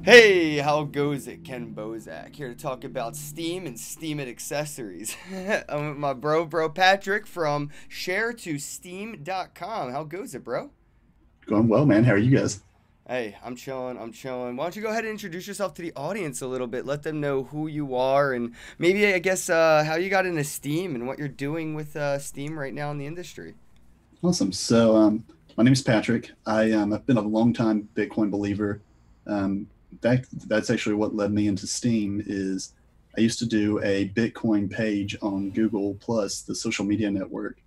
Hey, how goes it? Ken Bozak here to talk about Steam and Steam It accessories. I'm with my bro Patrick from sharetosteam.com. How goes it, bro? Going well, man. How are you guys? Hey, I'm chilling. I'm chilling. Why don't you go ahead and introduce yourself to the audience a little bit? Let them know who you are and maybe, I guess, how you got into Steam and what you're doing with Steam right now in the industry. Awesome. My name is Patrick. I've been a long time Bitcoin believer. In fact, that's actually what led me into Steam. Is I used to do a Bitcoin page on Google Plus, the social media network.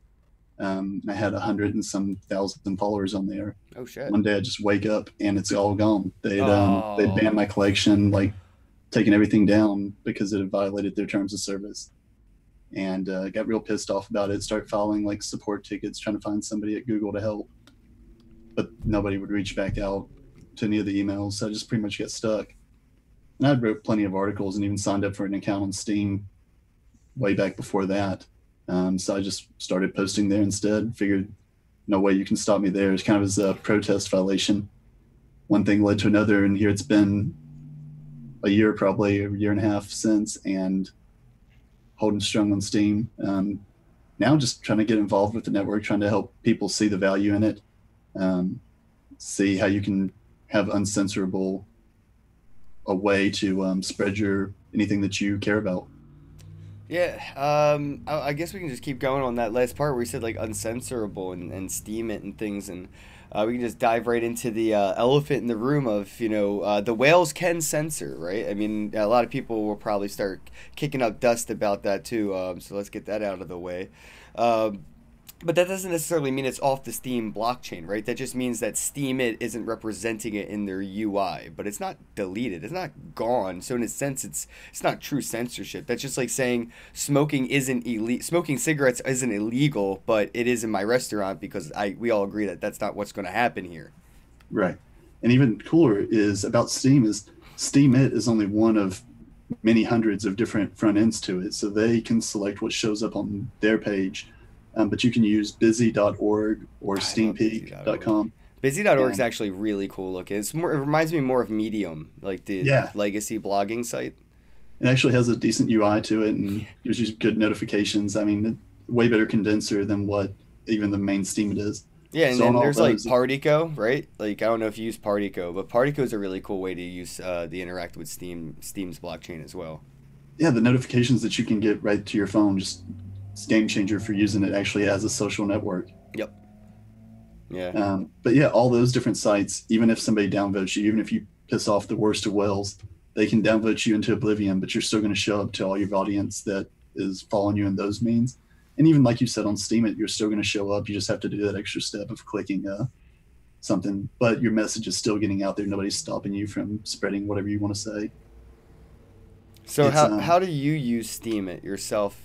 I had 100 and some thousand followers on there. Oh, shit. One day I just wake up and it's all gone. They'd banned Oh, my collection, like taking everything down because it had violated their terms of service. And got real pissed off about it. Started filing like support tickets, trying to find somebody at Google to help, but nobody would reach back out to any of the emails. So I just pretty much got stuck. And I wrote plenty of articles and even signed up for an account on Steam way back before that. So I just started posting there instead. Figured no way you can stop me there. It's kind of as a protest violation. One thing led to another, and here it's been a year, probably a year and a half since, and holding strong on Steam. Now just trying to get involved with the network, trying to help people see the value in it, um, see how you can have uncensorable a way to spread your anything that you care about. yeah. I guess we can just keep going on that last part where you said like uncensorable and Steam it and things, and we can just dive right into the elephant in the room of the whales can censor, right? I mean, a lot of people will probably start kicking up dust about that too. So let's get that out of the way. Um, but that doesn't necessarily mean it's off the Steam blockchain, right? That just means that Steam it isn't representing it in their UI, but it's not deleted. It's not gone. So in a sense, it's not true censorship. That's just like saying smoking cigarettes isn't illegal, but it is in my restaurant because I we all agree that that's not what's going to happen here. Right. And even cooler is about Steam is Steam it is only one of many hundreds of different front ends to it. So they can select what shows up on their page. But you can use busy.org or I love busy.org. steampeak.com. Busy.org is And actually really cool looking. It reminds me more of Medium, like the yeah, legacy blogging site. it actually has a decent UI to it and gives you good notifications. I mean, way better condenser than what even the main Steam it is. Yeah, and So on then all there's like those, Partico, right? Like I don't know if you use Partico, but Partico is a really cool way to use the interact with Steam's blockchain as well. yeah, the notifications that you can get right to your phone, just it's game changer for using it actually as a social network. Yep. Yeah. But yeah, all those different sites, even if somebody downvotes you, even if you piss off the worst of whales, they can downvote you into oblivion, but you're still going to show up to all your audience that is following you in those means. And even like you said on Steam, it you're still going to show up. You just have to do that extra step of clicking something, but your message is still getting out there. Nobody's stopping you from spreading whatever you want to say. So It's how do you use Steam it yourself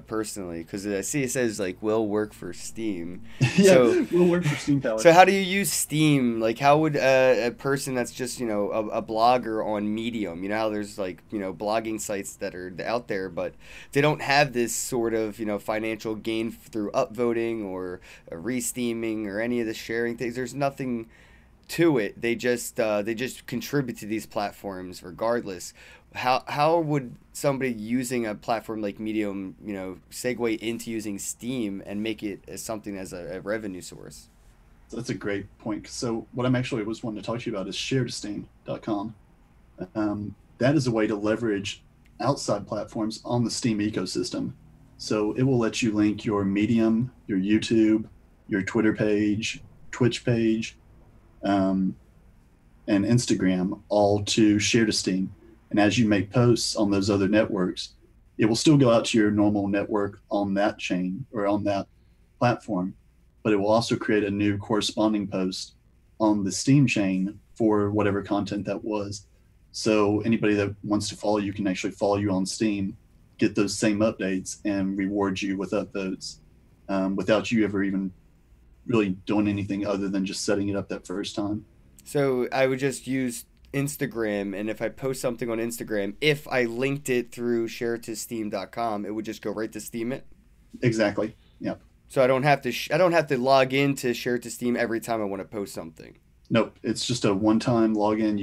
personally? Because I see it says like will work for Steam. So yeah, we'll work for Steam Power. so how do you use Steam? Like how would a person that's just a blogger on Medium, how there's like blogging sites that are out there, but they don't have this sort of financial gain through upvoting or re-steaming or any of the sharing things. There's nothing to it. They just contribute to these platforms regardless. How would somebody using a platform like Medium, segue into using Steam and make it as something as a revenue source? So that's a great point. So what I'm actually was wanting to talk to you about is sharetosteam.com. That is a way to leverage outside platforms on the Steam ecosystem. So it will let you link your Medium, your YouTube, your Twitter page, Twitch page, um, and Instagram all to share to Steam. And as you make posts on those other networks, it will still go out to your normal network on that chain or on that platform, but it will also create a new corresponding post on the Steam chain for whatever content that was. So anybody that wants to follow you can actually follow you on Steam, get those same updates, and reward you with upvotes without you ever even really doing anything other than just setting it up that first time. So I would just use Instagram, and if I post something on Instagram, if I linked it through sharetossteam.com, it would just go right to Steam it. Exactly. Yep. So I don't have to log in to share to Steam every time I want to post something. Nope, it's just a one-time login.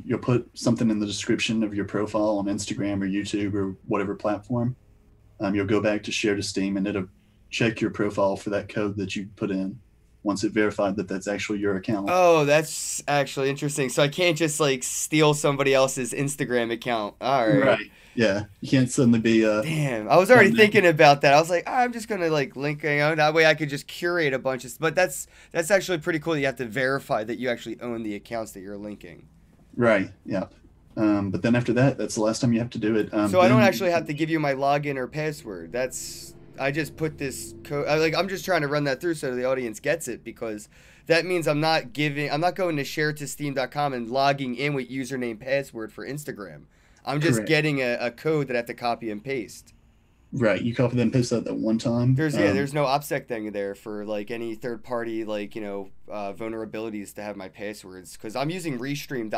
You'll put something in the description of your profile on Instagram or YouTube or whatever platform. You'll go back to share to Steam, and it'll check your profile for that code that you put in. Once it verified that that's actually your account. Oh, that's actually interesting. So I can't just like steal somebody else's Instagram account. All right. Right. Yeah, you can't suddenly be Damn, I was already coming thinking in. about that. I was like, "Ah, I'm just gonna like link, that way I could just curate a bunch of. But that's actually pretty cool. You have to verify that you actually own the accounts that you're linking. Right. Yeah. But then after that, that's the last time you have to do it. So I don't Then actually have to give you my login or password. That's I just put this code. I'm just trying to run that through so the audience gets it because that means I'm not going to share to steam.com and logging in with username password for Instagram. I'm just correct. getting a code that I have to copy and paste. Right. You copy them paste that one time. There's no OpSec thing there for like any third party like vulnerabilities to have my passwords because I'm using Restream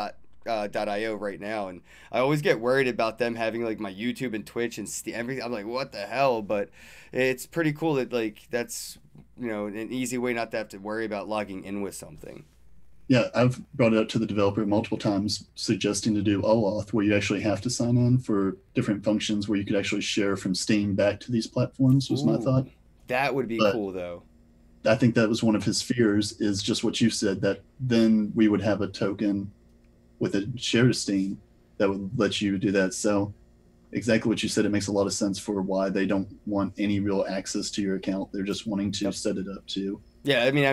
.io right now, and I always get worried about them having like my YouTube and Twitch and everything. I'm like, what the hell? But it's pretty cool that like that's an easy way not to have to worry about logging in with something. Yeah, I've brought it up to the developer multiple times, suggesting to do OAuth, where you actually have to sign in for different functions, where you could actually share from Steam back to these platforms. Was my thought, Ooh, that would be but cool though. I think that was one of his fears. Is just what you said, that then we would have a token with a share to Steam that would let you do that. So exactly what you said. It makes a lot of sense for why they don't want any real access to your account. They're just wanting to Yep. set it up to. Yeah, I mean,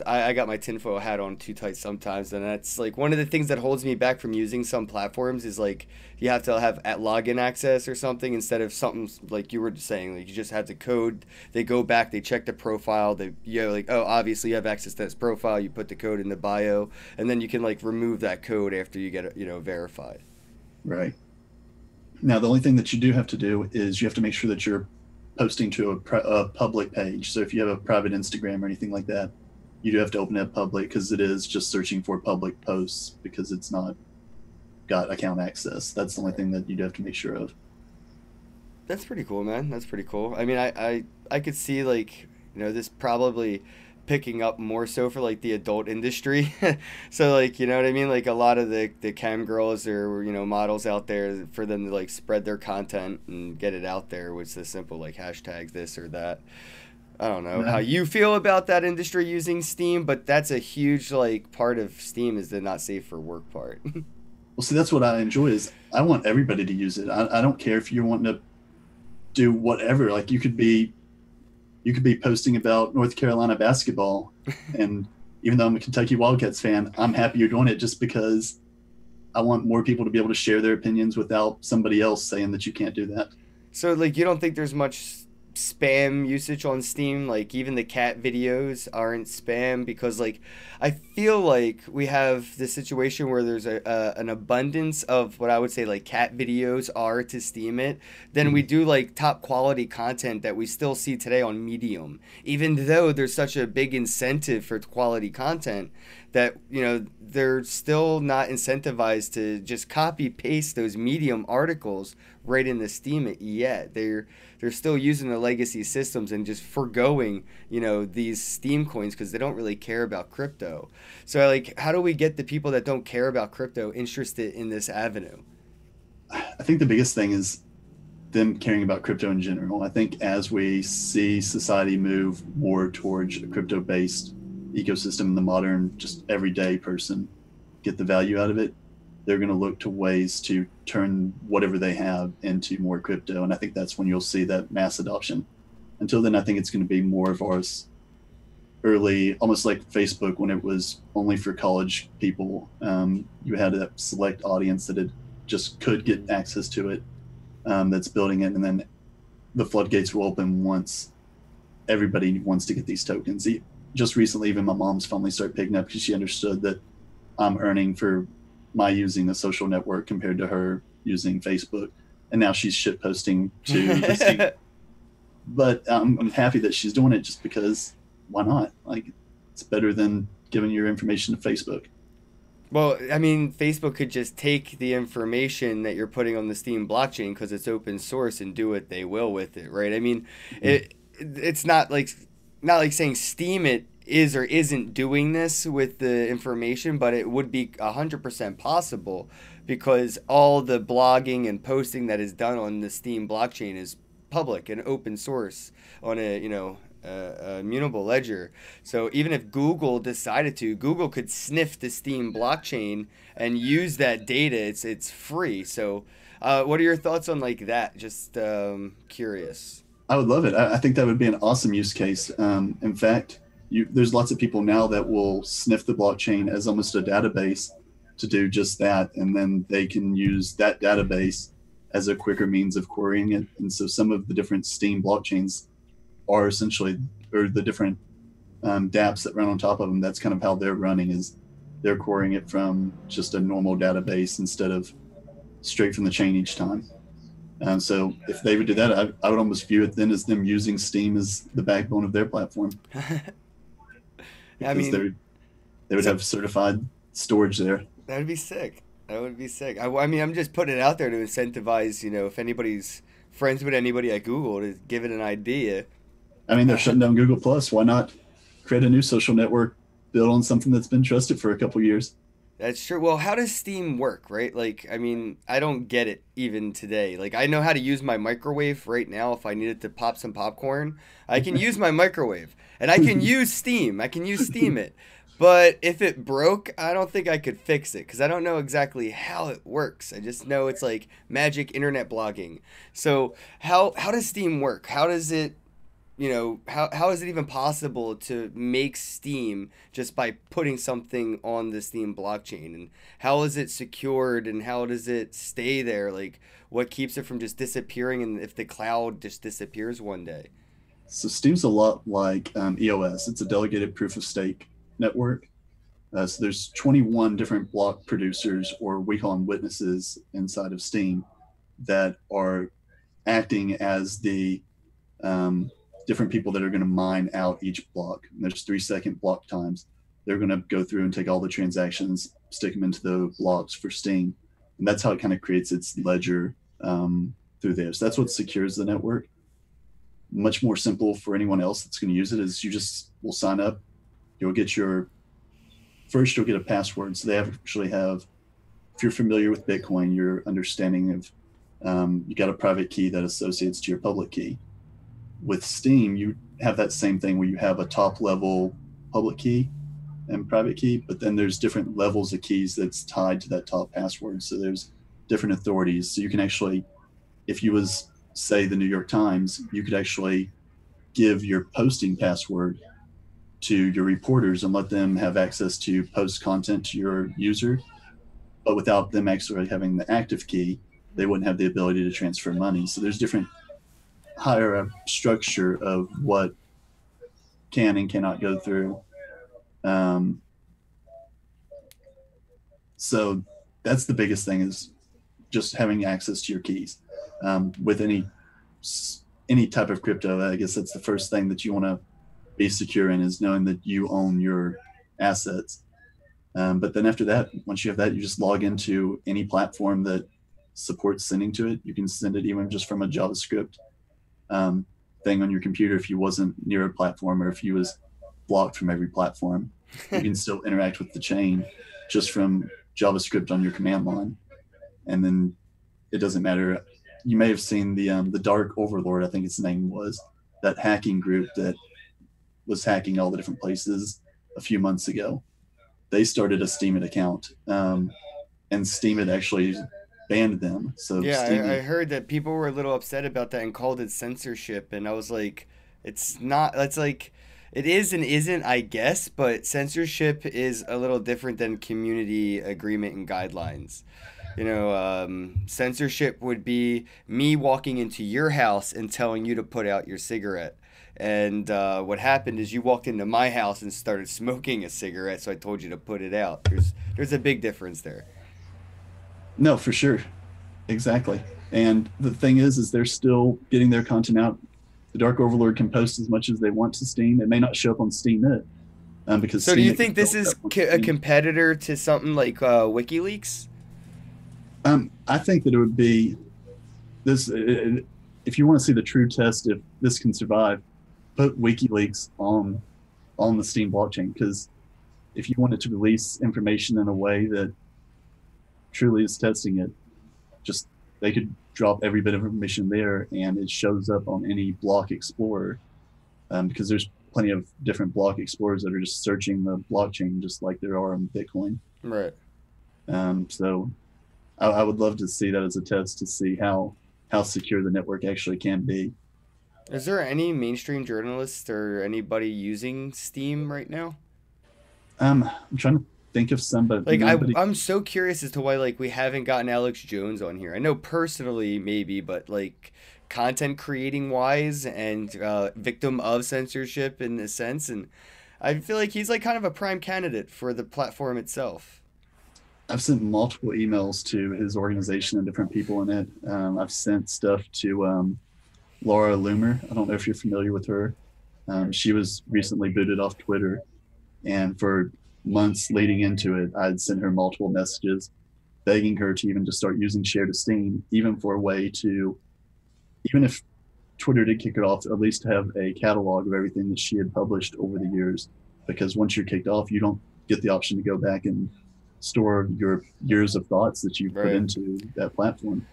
I got my tinfoil hat on too tight sometimes, and that's like one of the things that holds me back from using some platforms is like you have to have at login access or something instead of something like you were saying, like you just have the code, they go back, they check the profile, like, oh, obviously you have access to this profile, you put the code in the bio, and then you can like remove that code after you get it, verified. Right. Now, the only thing that you do have to do is you have to make sure that you're posting to a public page. So if you have a private Instagram or anything like that, you do have to open it public because it is just searching for public posts because it's not got account access. That's the only Right. thing that you do have to make sure of. That's pretty cool, man. That's pretty cool. I mean, I could see like, this probably picking up more so for like the adult industry. So like, you know what I mean? Like a lot of the cam girls or, models out there for them to like spread their content and get it out there with the simple like hashtag this or that. I don't know how Right. you feel about that industry using Steam, but that's a huge like part of Steam is the not safe for work part. Well, see, that's what I enjoy is I want everybody to use it. I don't care if you're wanting to do whatever. Like you could be posting about North Carolina basketball, and even though I'm a Kentucky Wildcats fan, I'm happy you're doing it just because I want more people to be able to share their opinions without somebody else saying that you can't do that. So like you don't think there's much spam usage on Steam? Like even the cat videos aren't spam because like I feel like we have this situation where there's an abundance of what I would say like cat videos are to Steam it. Then we Mhm. do like top quality content that we still see today on Medium. Even though there's such a big incentive for quality content that they're still not incentivized to just copy paste those Medium articles right into Steam it yet. They're still using the legacy systems and just foregoing these Steam coins because they don't really care about crypto. So like how do we get the people that don't care about crypto interested in this avenue? I think the biggest thing is them caring about crypto in general. I think as we see society move more towards a crypto based ecosystem, the modern, just everyday person get the value out of it, they're going to look to ways to turn whatever they have into more crypto. And I think that's when you'll see that mass adoption. Until then, I think it's going to be more of ours early, almost like Facebook when it was only for college people. You had a select audience that had just could get access to it, that's building it. And then the floodgates will open once everybody wants to get these tokens. Just recently, even my mom's finally started picking up because she understood that I'm earning for my using a social network compared to her using Facebook. And now she's shit posting to the Steam. But I'm happy that she's doing it just because why not? Like, it's better than giving your information to Facebook. Well, I mean, Facebook could just take the information that you're putting on the Steam blockchain because it's open source and do what they will with it, right? I mean, Mhm. it's not like saying Steam it is or isn't doing this with the information, but it would be 100% possible because all the blogging and posting that is done on the Steam blockchain is public and open source on a, a immutable ledger. So even if Google decided to, Google could sniff the Steam blockchain and use that data. It's free. So what are your thoughts on like that? Just curious. I would love it. I think that would be an awesome use case. In fact, there's lots of people now that will sniff the blockchain as almost a database to do just that, and then they can use that database as a quicker means of querying it. And so some of the different Steam blockchains are essentially, or the different dApps that run on top of them, that's kind of how they're running, is they're querying it from just a normal database instead of straight from the chain each time. So if they would do that, I would almost view it then as them using Steam as the backbone of their platform. I mean, they would have certified storage there. That would be sick. That would be sick. I mean, I'm just putting it out there to incentivize, if anybody's friends with anybody at Google, to give it an idea. I mean, they're shutting down Google Plus. Why not create a new social network built on something that's been trusted for a couple years? That's true. Well, how does Steam work, right? Like, I mean, I don't get it even today. Like, I know how to use my microwave right now. If I needed to pop some popcorn, I can use my microwave. And I can use Steam. I can use Steam it. But if it broke, I don't think I could fix it because I don't know exactly how it works. I just know it's like magic internet blogging. So how does Steam work? How does it, how is it even possible to make Steam just by putting something on the Steam blockchain? And how is it secured and how does it stay there? Like, what keeps it from just disappearing, and if the cloud just disappears one day? So Steam's a lot like EOS. It's a delegated proof of stake network. So there's 21 different block producers, or we call them witnesses, inside of Steam that are acting as the different people that are going to mine out each block. And there's 3-second block times. They're going to go through and take all the transactions, stick them into the blocks for Steam. And that's how it kind of creates its ledger through there. So that's what secures the network. Much more simple for anyone else that's going to use it is you just will sign up. You'll get you'll get a password. So they actually have, if you're familiar with Bitcoin, your understanding of, you got a private key that associates to your public key. With Steam, you have that same thing where you have a top level public key and private key, but then there's different levels of keys that's tied to that top password. So there's different authorities. So you can actually, if you was, say, the New York Times, you could actually give your posting password to your reporters and let them have access to post content to your user, but without them actually having the active key, they wouldn't have the ability to transfer money. So there's different higher structure of what can and cannot go through. So that's the biggest thing, is just having access to your keys. With any type of crypto, I guess that's the first thing that you want to be secure in, is knowing that you own your assets. But then after that, once you have that, you just log into any platform that supports sending to it. You can send it even just from a JavaScript thing on your computer. If you wasn't near a platform, or if you was blocked from every platform, you can still interact with the chain just from JavaScript on your command line. And then it doesn't matter. You may have seen the Dark Overlord, I think its name was, that hacking group that was hacking all the different places a few months ago. They started a Steemit account, and Steemit actually banned them. So Yeah, Steemit, I heard that people were a little upset about that and called it censorship, and I was like, it's not. That's like, it is and isn't, I guess, but censorship is a little different than community agreement and guidelines. Censorship would be me walking into your house and telling you to put out your cigarette. And what happened is you walked into my house and started smoking a cigarette, so I told you to put it out. There's a big difference there. no, for sure, exactly. And the thing is they're still getting their content out. The Dark Overlord can post as much as they want to Steam. It may not show up on Steemit, because So do you Steemit think can this build is up on a Steam. competitor to something like WikiLeaks? I think that it would be this. If you want to see the true test if this can survive, put WikiLeaks on on the Steam blockchain. Because if you wanted to release information in a way that truly is testing it, just they could drop every bit of information there, and it shows up on any block explorer. Because there's plenty of different block explorers that are just searching the blockchain, just like there are on Bitcoin. Right. So I would love to see that as a test to see how secure the network actually can be. Is there any mainstream journalists or anybody using Steam right now? I'm trying to think of some, but Like nobody. I'm so curious as to why like we haven't gotten Alex Jones on here. I know personally maybe, but like content creating wise and victim of censorship in a sense, and I feel like he's like kind of a prime candidate for the platform itself. I've sent multiple emails to his organization and different people in it. I've sent stuff to Laura Loomer. I don't know if you're familiar with her. She was recently booted off Twitter, and for months leading into it, I'd sent her multiple messages begging her to even just start using Share to Steam, even for a way to, even if Twitter did kick it off, at least have a catalog of everything that she had published over the years. Because once you're kicked off, you don't get the option to go back and store your years of thoughts that you've put Right. into that platform.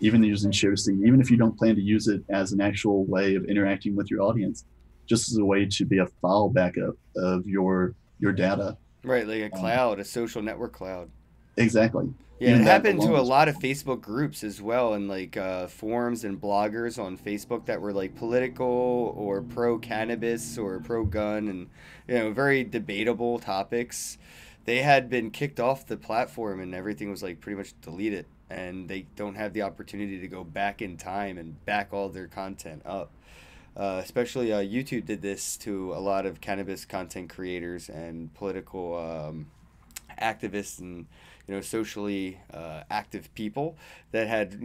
Even using Share to Steam, even if you don't plan to use it as an actual way of interacting with your audience, just as a way to be a file backup of your data. Right, like a Um, cloud, a social network cloud. exactly. Yeah, Even it that happened to alone a is lot of Facebook groups as well, and like forums and bloggers on Facebook that were like political or pro cannabis or pro gun and very debatable topics. They had been kicked off the platform and everything was like pretty much deleted, and they don't have the opportunity to go back in time and back all their content up. Especially YouTube did this to a lot of cannabis content creators and political activists and socially active people that had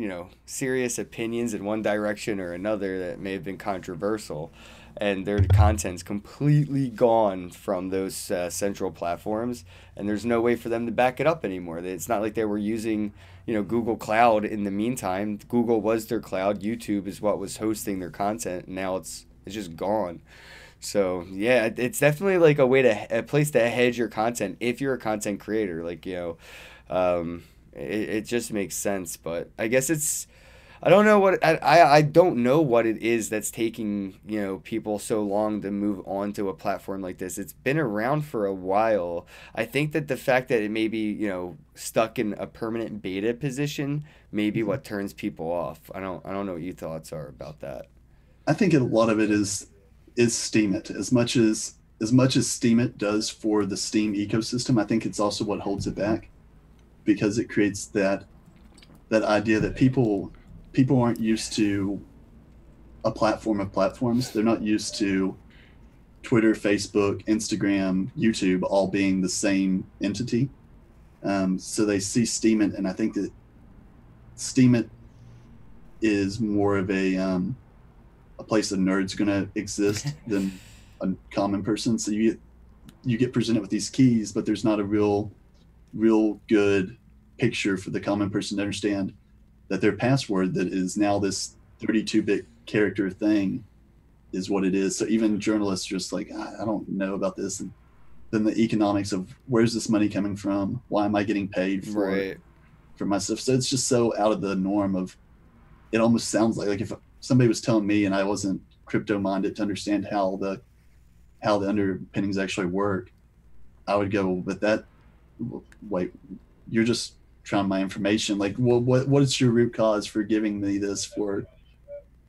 serious opinions in one direction or another that may have been controversial, and their content's completely gone from those central platforms, and there's no way for them to back it up anymore. It's not like they were using Google Cloud in the meantime. Google was their cloud. YouTube is what was hosting their content, and now it's just gone. So yeah, it's definitely like a place to hedge your content if you're a content creator. Like it just makes sense. But I guess I don't know I don't know what it is that's taking people so long to move on to a platform like this. It's been around for a while. I think that the fact that it may be stuck in a permanent beta position may be what turns people off. I don't know what your thoughts are about that. I think a lot of it is Steam it. As much as Steam it does for the Steam ecosystem, I think it's also what holds it back, because it creates that idea that people aren't used to a platform of platforms. They're not used to Twitter, Facebook, Instagram, YouTube all being the same entity. So they see Steam it, and I think that Steam it is more of a place that nerds going to exist than a common person. So you get presented with these keys, but there's not a real good picture for the common person to understand that their password that is now this 32-bit character thing is what it is. So even journalists are just like, I don't know about this. And then the economics of where's this money coming from? Why am I getting paid Right. for my stuff? So it's just so out of the norm of, it almost sounds like if somebody was telling me and I wasn't crypto minded to understand how the underpinnings actually work, I would go, but that, wait, you're just trying my information. Like, what is your root cause for giving me this for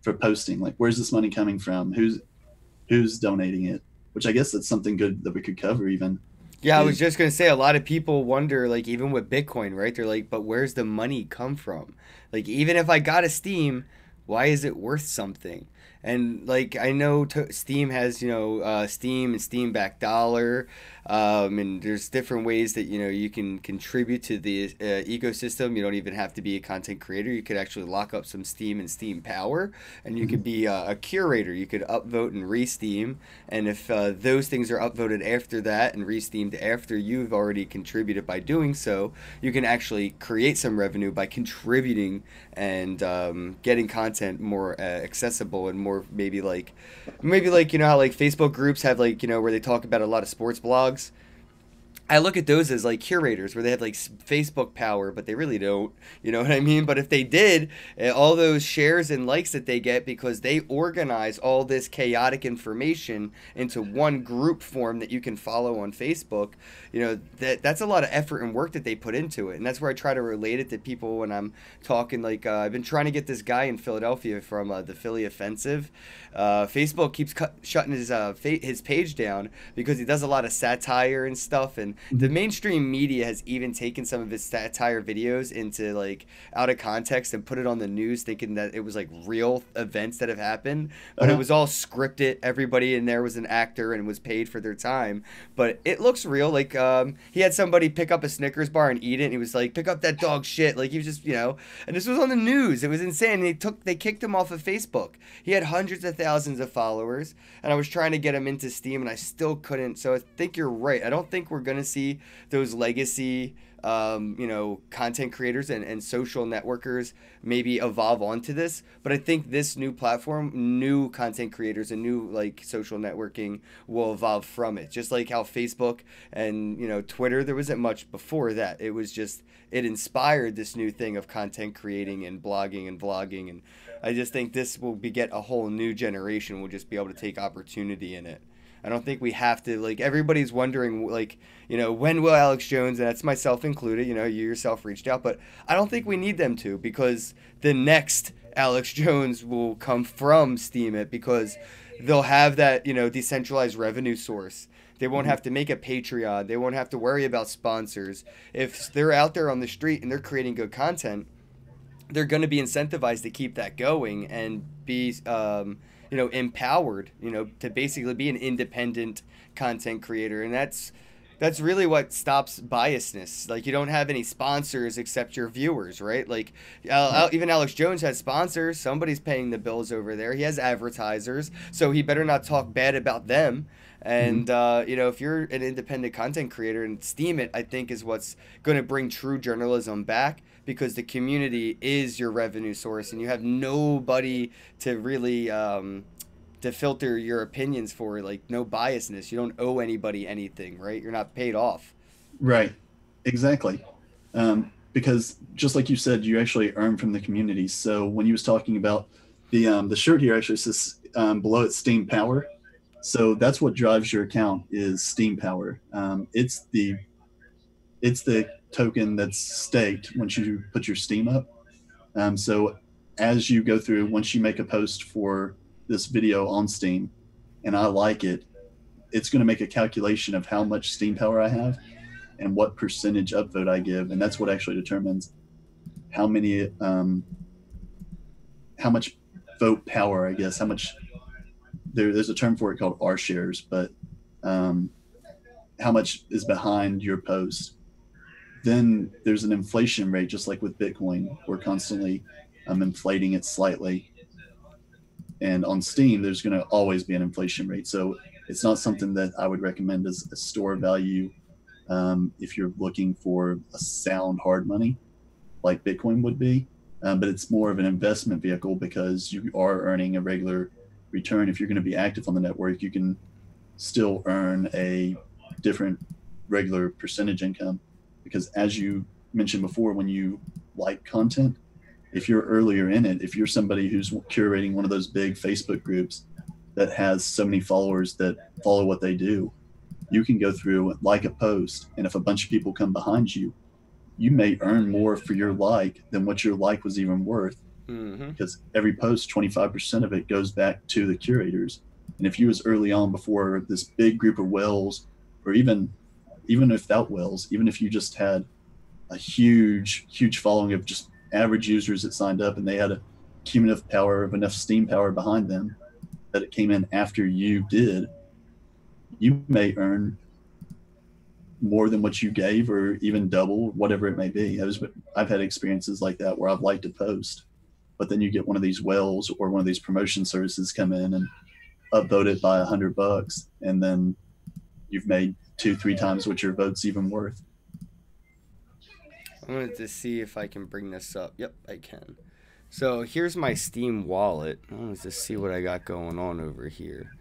posting? Like, where's this money coming from? Who's donating it? Which I guess that's something good that we could cover even. Yeah, I was Is just gonna say a lot of people wonder, like even with Bitcoin, right? They're like, but where's the money come from? Like even if I got a Steam, why is it worth something? And like I know Steam has Steam and Steam back dollar, and there's different ways that you can contribute to the ecosystem. You don't even have to be a content creator. You could actually lock up some Steam and Steam power, and you could be a curator. You could upvote and re-Steam, and if those things are upvoted after that and re-Steamed after you've already contributed by doing so, you can actually create some revenue by contributing and getting content content more accessible and more maybe like you know how like Facebook groups have like you know where they talk about a lot of sports blogs. I look at those as like curators where they have like Facebook power, but they really don't. You know what I mean? But if they did, all those shares and likes that they get because they organize all this chaotic information into one group form that you can follow on Facebook, you know, that's a lot of effort and work that they put into it. And that's where I try to relate it to people when I'm talking. Like, I've been trying to get this guy in Philadelphia from the Philly Offensive. Facebook keeps shutting his page down because he does a lot of satire and stuff, and the Mhm. mainstream media has even taken some of his satire videos into like out of context and put it on the news thinking that it was like real events that have happened, but it Uh-huh. was all scripted. Everybody in there was an actor and was paid for their time, but it looks real. Like he had somebody pick up a Snickers bar and eat it, and he was like, pick up that dog shit. Like he was just, you know, and this was on the news. It was insane. And they kicked him off of Facebook. He had hundreds of thousands of followers, and I was trying to get him into Steam, and I still couldn't. So I think you're right. I don't think we're gonna see those legacy you know, content creators and social networkers maybe evolve onto this. But I think this new platform, new content creators and new like social networking will evolve from it. Just like how Facebook and, you know, Twitter, there wasn't much before that. It was just, it inspired this new thing of content creating and blogging and vlogging. And I just think this will beget a whole new generation will just be able to take opportunity in it. I don't think we have to like everybody's wondering like you know when will Alex Jones and that's myself included, you know, you yourself reached out, but I don't think we need them to because the next Alex Jones will come from Steam it because they'll have that, you know, decentralized revenue source. They won't Mhm. have to make a Patreon. They won't have to worry about sponsors. If they're out there on the street and they're creating good content, they're going to be incentivized to keep that going and be you know, empowered, you know, to basically be an independent content creator. And that's really what stops biasness. Like you don't have any sponsors except your viewers, right? Like Right. even Alex Jones has sponsors. Somebody's paying the bills over there. He has advertisers, so he better not talk bad about them. Mhm. And you know, if you're an independent content creator and Steam it, I think is what's going to bring true journalism back because the community is your revenue source, and you have nobody to really to filter your opinions for, like no biasness. You don't owe anybody anything, right? You're not paid off. Right. Exactly. Because just like you said, you actually earn from the community. So when you was talking about the shirt here actually says below it Steam Power. So that's what drives your account is Steam Power. It's the token that's staked once you put your Steam up. So as you go through, once you make a post for this video on Steam, and I like it, it's going to make a calculation of how much Steam power I have and what percentage upvote I give, and that's what actually determines how many, how much vote power, I guess, how much. There's a term for it called R shares, but um, how much is behind your post. Then there's an inflation rate, just like with Bitcoin. We're constantly inflating it slightly, and on Steam, there's going to always be an inflation rate. So it's not something that I would recommend as a store value if you're looking for a sound hard money like Bitcoin would be. But it's more of an investment vehicle because you are earning a regular return. If you're going to be active on the network, you can still earn a different regular percentage income because as you mentioned before, when you like content, if you're earlier in it, if you're somebody who's curating one of those big Facebook groups that has so many followers that follow what they do, you can go through like a post, and if a bunch of people come behind you, you may earn more for your like than what your like was even worth Mm-hmm. because every post 25% of it goes back to the curators. And if you was early on before this big group of whales, or even without whales, even if you just had a huge following of just average users that signed up and they had a cumulative power of enough Steam power behind them that it came in after you did, you may earn more than what you gave or even double, whatever it may be. I've had experiences like that where I've liked a post, but then you get one of these whales or one of these promotion services come in and upvote it by $100, and then you've made 2-3 times what your vote's even worth. I wanted to see if I can bring this up. Yep, I can. So here's my Steam wallet. Let's just see what I got going on over here.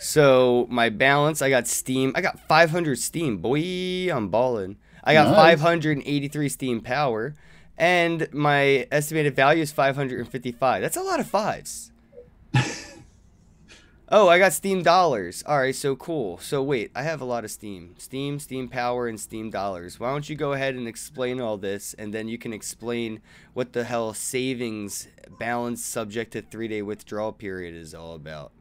So my balance, I got Steam. I got 500 Steam, boy. I'm balling. I got Nice. 583 Steam power, and my estimated value is 555. That's a lot of fives. Oh, I got Steam dollars. All right, so cool. So wait, I have a lot of Steam power, and Steam dollars. Why don't you go ahead and explain all this, and then you can explain what the hell savings balance subject to 3-day withdrawal period is all about.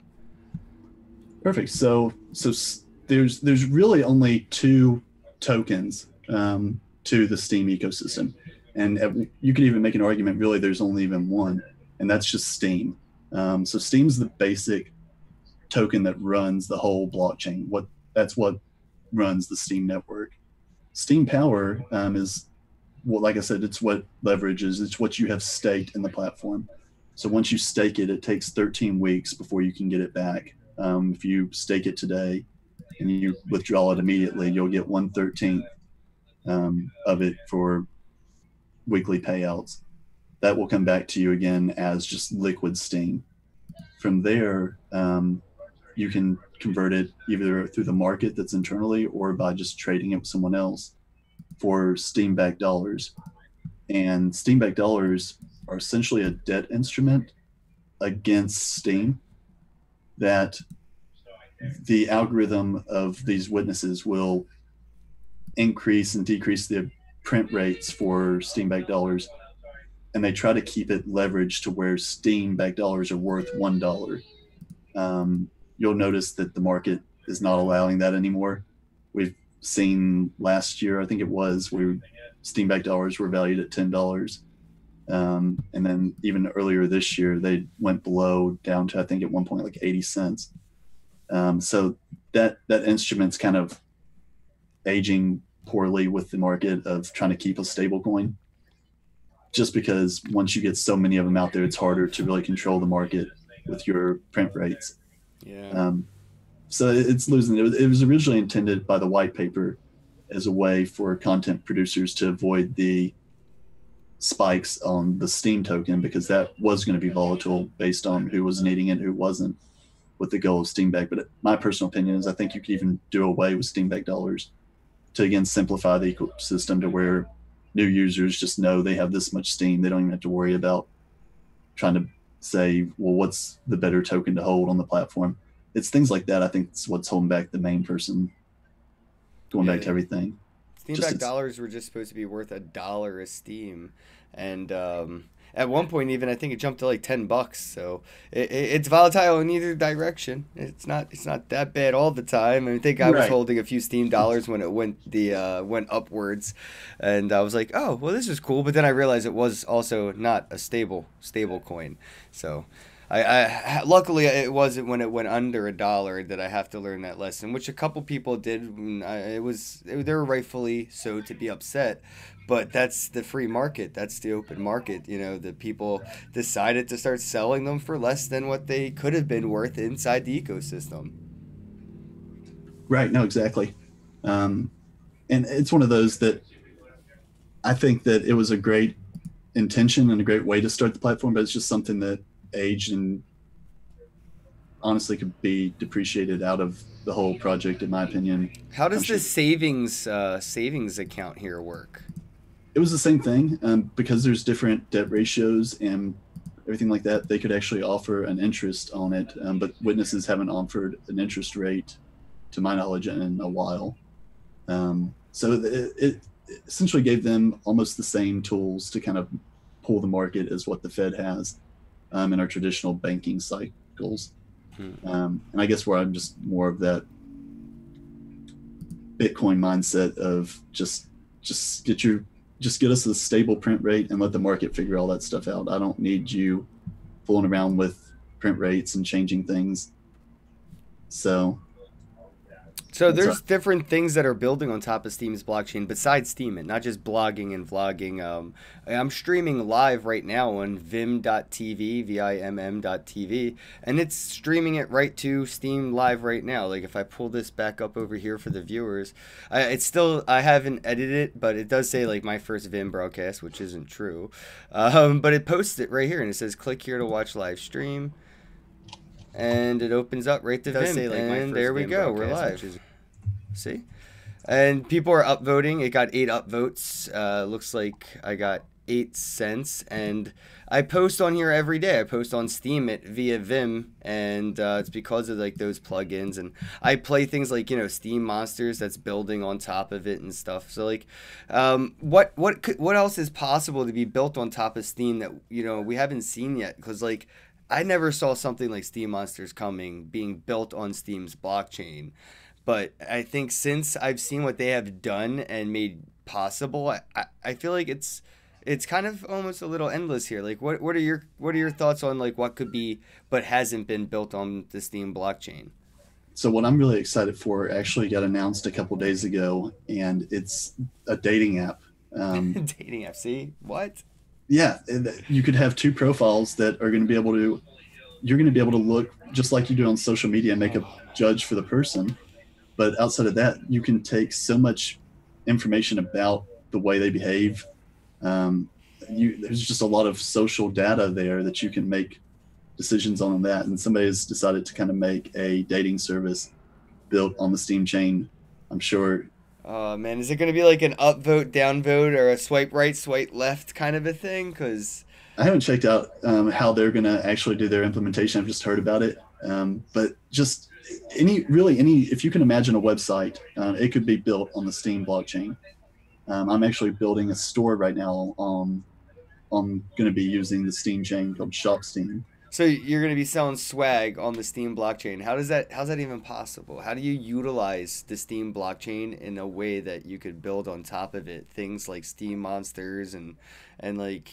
Perfect. There's really only two tokens to the Steam ecosystem, and you could even make an argument. Really, there's only even one, and that's just Steam. So Steam's the basic token that runs the whole blockchain. That's what runs the Steam network. Steam Power is, well, like I said, it's what leverages. It's what you have staked in the platform. So once you stake it, it takes 13 weeks before you can get it back. If you stake it today and you withdraw it immediately, you'll get 1/13 of it for weekly payouts. That will come back to you again as just liquid Steam. From there, you can convert it either through the market that's internally or by just trading it with someone else for Steam backed dollars. And Steam backed dollars are essentially a debt instrument against Steam that the algorithm of these witnesses will increase and decrease the print rates for Steam backed dollars. And they try to keep it leveraged to where Steam backed dollars are worth $1. You'll notice that the market is not allowing that anymore. We've seen last year, I think it was, where Steam backed dollars were valued at $10. And then even earlier this year, they went below down to, I think at one point, like 80 cents. So that instrument's kind of aging poorly with the market of trying to keep a stable coin. Just because once you get so many of them out there, it's harder to really control the market with your print rates. Yeah. So it's losing. It was originally intended by the white paper as a way for content producers to avoid the spikes on the Steam token, because that was going to be volatile based on who was needing it, who wasn't, with the goal of Steam back. But my personal opinion is I think you could even do away with Steam back dollars to, again, simplify the ecosystem to where new users just know they have this much Steam. They don't even have to worry about trying to say, well, what's the better token to hold on the platform? It's things like that. I think it's what's holding back the main person going back to everything. Steam back dollars were just supposed to be worth $1 a Steam, and at one point even I think it jumped to like $10. So it's volatile in either direction. It's not that bad all the time. I think I was holding a few Steam dollars when it went upwards, and I was like, oh well, this is cool. But then I realized it was also not a stable coin. So I luckily it wasn't when it went under $1 that I have to learn that lesson, which a couple people did. And they were rightfully so to be upset, but that's the free market. That's the open market. You know, the people decided to start selling them for less than what they could have been worth inside the ecosystem. Right. No, exactly. And it's one of those that I think that it was a great intention and a great way to start the platform, but it's just something that aged and honestly could be depreciated out of the whole project, in my opinion. How does the savings account here work? It was the same thing, because there's different debt ratios and everything like that. They could actually offer an interest on it, but witnesses haven't offered an interest rate, to my knowledge, in a while. So it essentially gave them almost the same tools to kind of pull the market as what the Fed has in our traditional banking cycles. And I guess where I'm just more of that Bitcoin mindset of just get us a stable print rate and let the market figure all that stuff out. I don't need you fooling around with print rates and changing things. So So That's right. there's different things that are building on top of Steam's blockchain besides Steam, and not just blogging and vlogging. I'm streaming live right now on vim.tv, VIMM.tv, and it's streaming it right to Steam live right now. Like if I pull this back up over here for the viewers, I haven't edited it, but it does say like my first Vim broadcast, which isn't true. But it posts it right here, and it says click here to watch live stream. And it opens up right to Vim, say, like, my and first there we Vim go. We're broadcast, live. See? And people are upvoting. It got 8 upvotes. Looks like I got 8 cents. And I post on here every day. I post on Steam it via Vim, and it's because of like those plugins. And I play things like Steam Monsters that's building on top of it and stuff. So like, what else is possible to be built on top of Steam that we haven't seen yet? Because like, I never saw something like Steam Monsters being built on Steam's blockchain. But I think since I've seen what they have done and made possible, I feel like it's kind of almost a little endless here. Like what are your thoughts on like what could be but hasn't been built on the Steam blockchain? So what I'm really excited for actually got announced a couple days ago, and it's a dating app. Dating app, see? What? Yeah, you could have two profiles that are going to be able to, you're going to be able to look just like you do on social media and make a judge for the person. But outside of that, you can take so much information about the way they behave. There's just a lot of social data there that you can make decisions on that. And somebody has decided to kind of make a dating service built on the Steam chain. I'm sure. Oh man, is it going to be like an upvote, downvote, or a swipe right, swipe left kind of a thing? Because I haven't checked out how they're going to actually do their implementation. I've just heard about it. But just if you can imagine a website, it could be built on the Steam blockchain. I'm actually building a store right now on going to be using the Steam chain called Shop Steam. so you're going to be selling swag on the Steam blockchain. How's that even possible? How do you utilize the Steam blockchain in a way that you could build on top of it things like Steam Monsters and like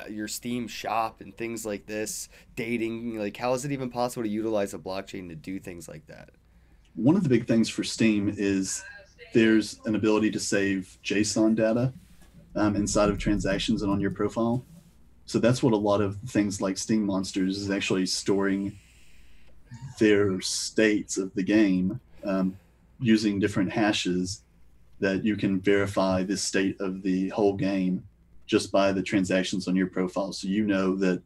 your Steam shop and things like this, dating? Like, how is it even possible to utilize a blockchain to do things like that? One of the big things for Steam is there's an ability to save JSON data inside of transactions and on your profile. So that's what a lot of things like Steam Monsters is actually storing their states of the game using different hashes that you can verify the state of the whole game just by the transactions on your profile. So you know that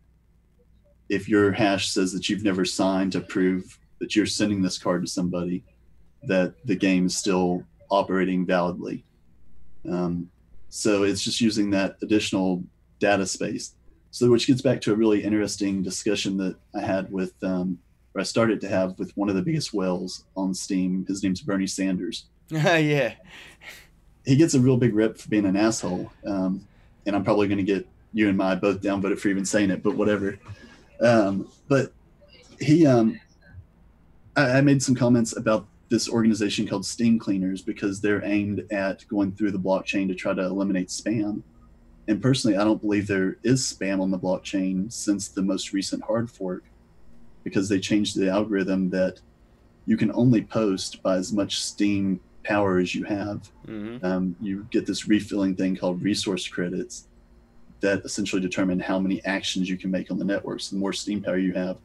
if your hash says that you've never signed to prove that you're sending this card to somebody, that the game is still operating validly. So it's just using that additional data space. So which gets back to a really interesting discussion that I had with, or I started to have with one of the biggest whales on Steam. His name's Bernie Sanders. Yeah. He gets a real big rip for being an asshole. And I'm probably going to get you and I both downvoted for even saying it, but whatever. But he, I made some comments about this organization called Steam Cleaners because they're aimed at going through the blockchain to try to eliminate spam. And personally, I don't believe there is spam on the blockchain since the most recent hard fork, because they changed the algorithm that you can only post by as much Steam power as you have. Mm-hmm. You get this refilling thing called resource credits that essentially determine how many actions you can make on the network. So the more Steam power you have,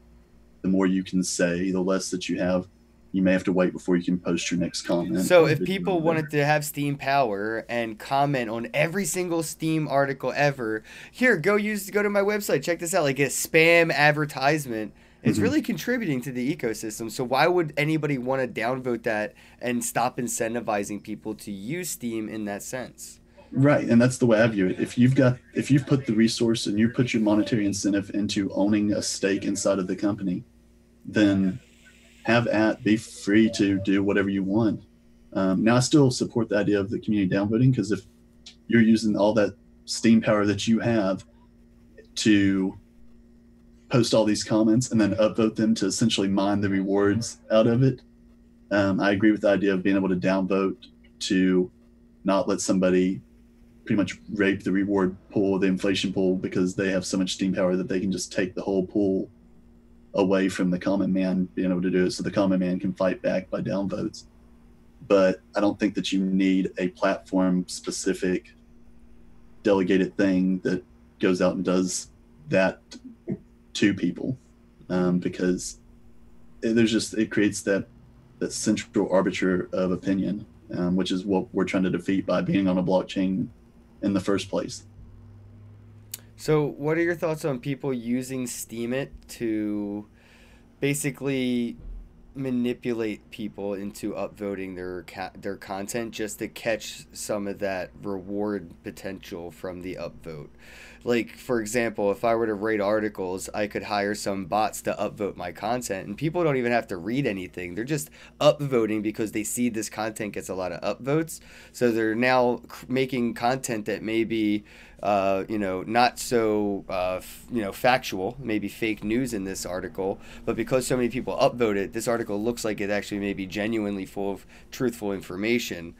the more you can say. The less that you have, you may have to wait before you can post your next comment. So if people wanted to have Steam power and comment on every single Steam article ever, here, go to my website, check this out, like a spam advertisement, it's really contributing to the ecosystem. So why would anybody want to downvote that and stop incentivizing people to use Steam in that sense? Right, and that's the way I view it. If you've put the resource and you put your monetary incentive into owning a stake inside of the company, then be free to do whatever you want. Now, I still support the idea of the community downvoting, because if you're using all that Steam power that you have to post all these comments and then upvote them to essentially mine the rewards out of it, I agree with the idea of being able to downvote to not let somebody pretty much rape the reward pool, the inflation pool, because they have so much Steam power that they can just take the whole pool away from the common man being able to do it, so the common man can fight back by downvotes. but I don't think that you need a platform specific delegated thing that goes out and does that to people, because it creates that central arbiter of opinion, which is what we're trying to defeat by being on a blockchain in the first place. So, what are your thoughts on people using Steemit to basically manipulate people into upvoting their content just to catch some of that reward potential from the upvote? Like, for example, if I were to write articles, I could hire some bots to upvote my content, and people don't even have to read anything. They're just upvoting because they see this content gets a lot of upvotes. So they're now making content that may be not so, factual, maybe fake news in this article, but because so many people upvote it, this article looks like it actually may be genuinely full of truthful information,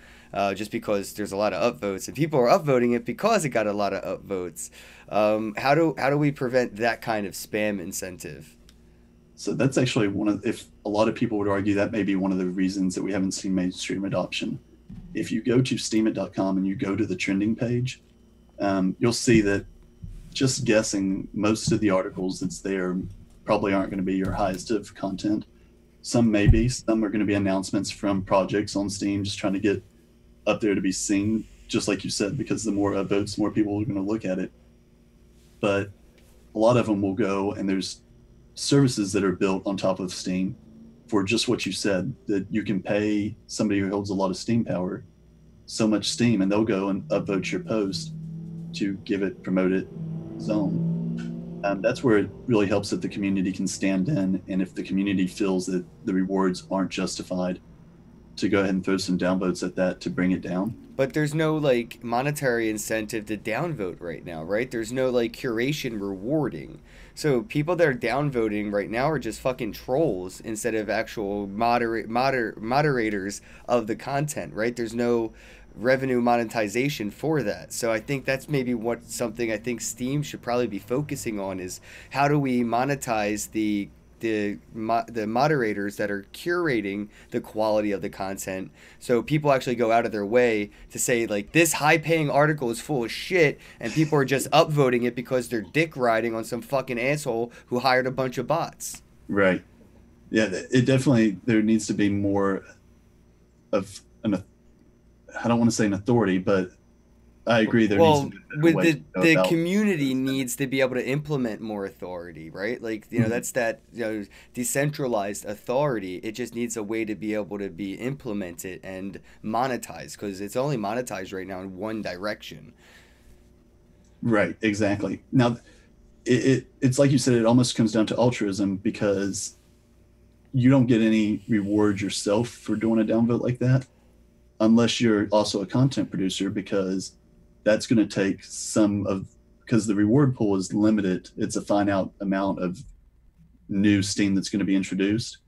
just because there's a lot of upvotes, and people are upvoting it because it got a lot of upvotes. How do we prevent that kind of spam incentive? So that's actually if a lot of people would argue that may be one of the reasons that we haven't seen mainstream adoption. If you go to steemit.com and you go to the trending page, you'll see that, just guessing, most of the articles that's there probably aren't going to be your highest of content. Some may be, some are going to be announcements from projects on Steam just trying to get up there to be seen, just like you said, because the more votes, more people are going to look at it. But a lot of them will go, and there's services that are built on top of Steam for just what you said, that you can pay somebody who holds a lot of Steam power so much Steam, and they'll go and upvote your post to give it, promote it, zone. That's where it really helps that the community can stand in, and if the community feels that the rewards aren't justified, to go ahead and throw some downvotes at that to bring it down. But there's no like monetary incentive to downvote right now, right? There's no like curation rewarding. So people that are downvoting right now are just fucking trolls instead of actual moderators of the content, right? There's no revenue monetization for that. So I think that's maybe something I think Steam should probably be focusing on, is how do we monetize the moderators that are curating the quality of the content, so people actually go out of their way to say like, this high paying article is full of shit, and people are just upvoting it because they're dick riding on some fucking asshole who hired a bunch of bots. Right. Yeah, it definitely, there needs to be more of an, I don't want to say an authority, but I agree there needs to be a better way to go the about community needs to be able to implement more authority, right? Like, that's that, decentralized authority. It just needs a way to be able to be implemented and monetized, because it's only monetized right now in one direction. Right, exactly. Now, it's like you said, it almost comes down to altruism, because you don't get any reward yourself for doing a downvote like that, unless you're also a content producer, because that's going to take because the reward pool is limited. It's a finite amount of new Steam that's going to be introduced.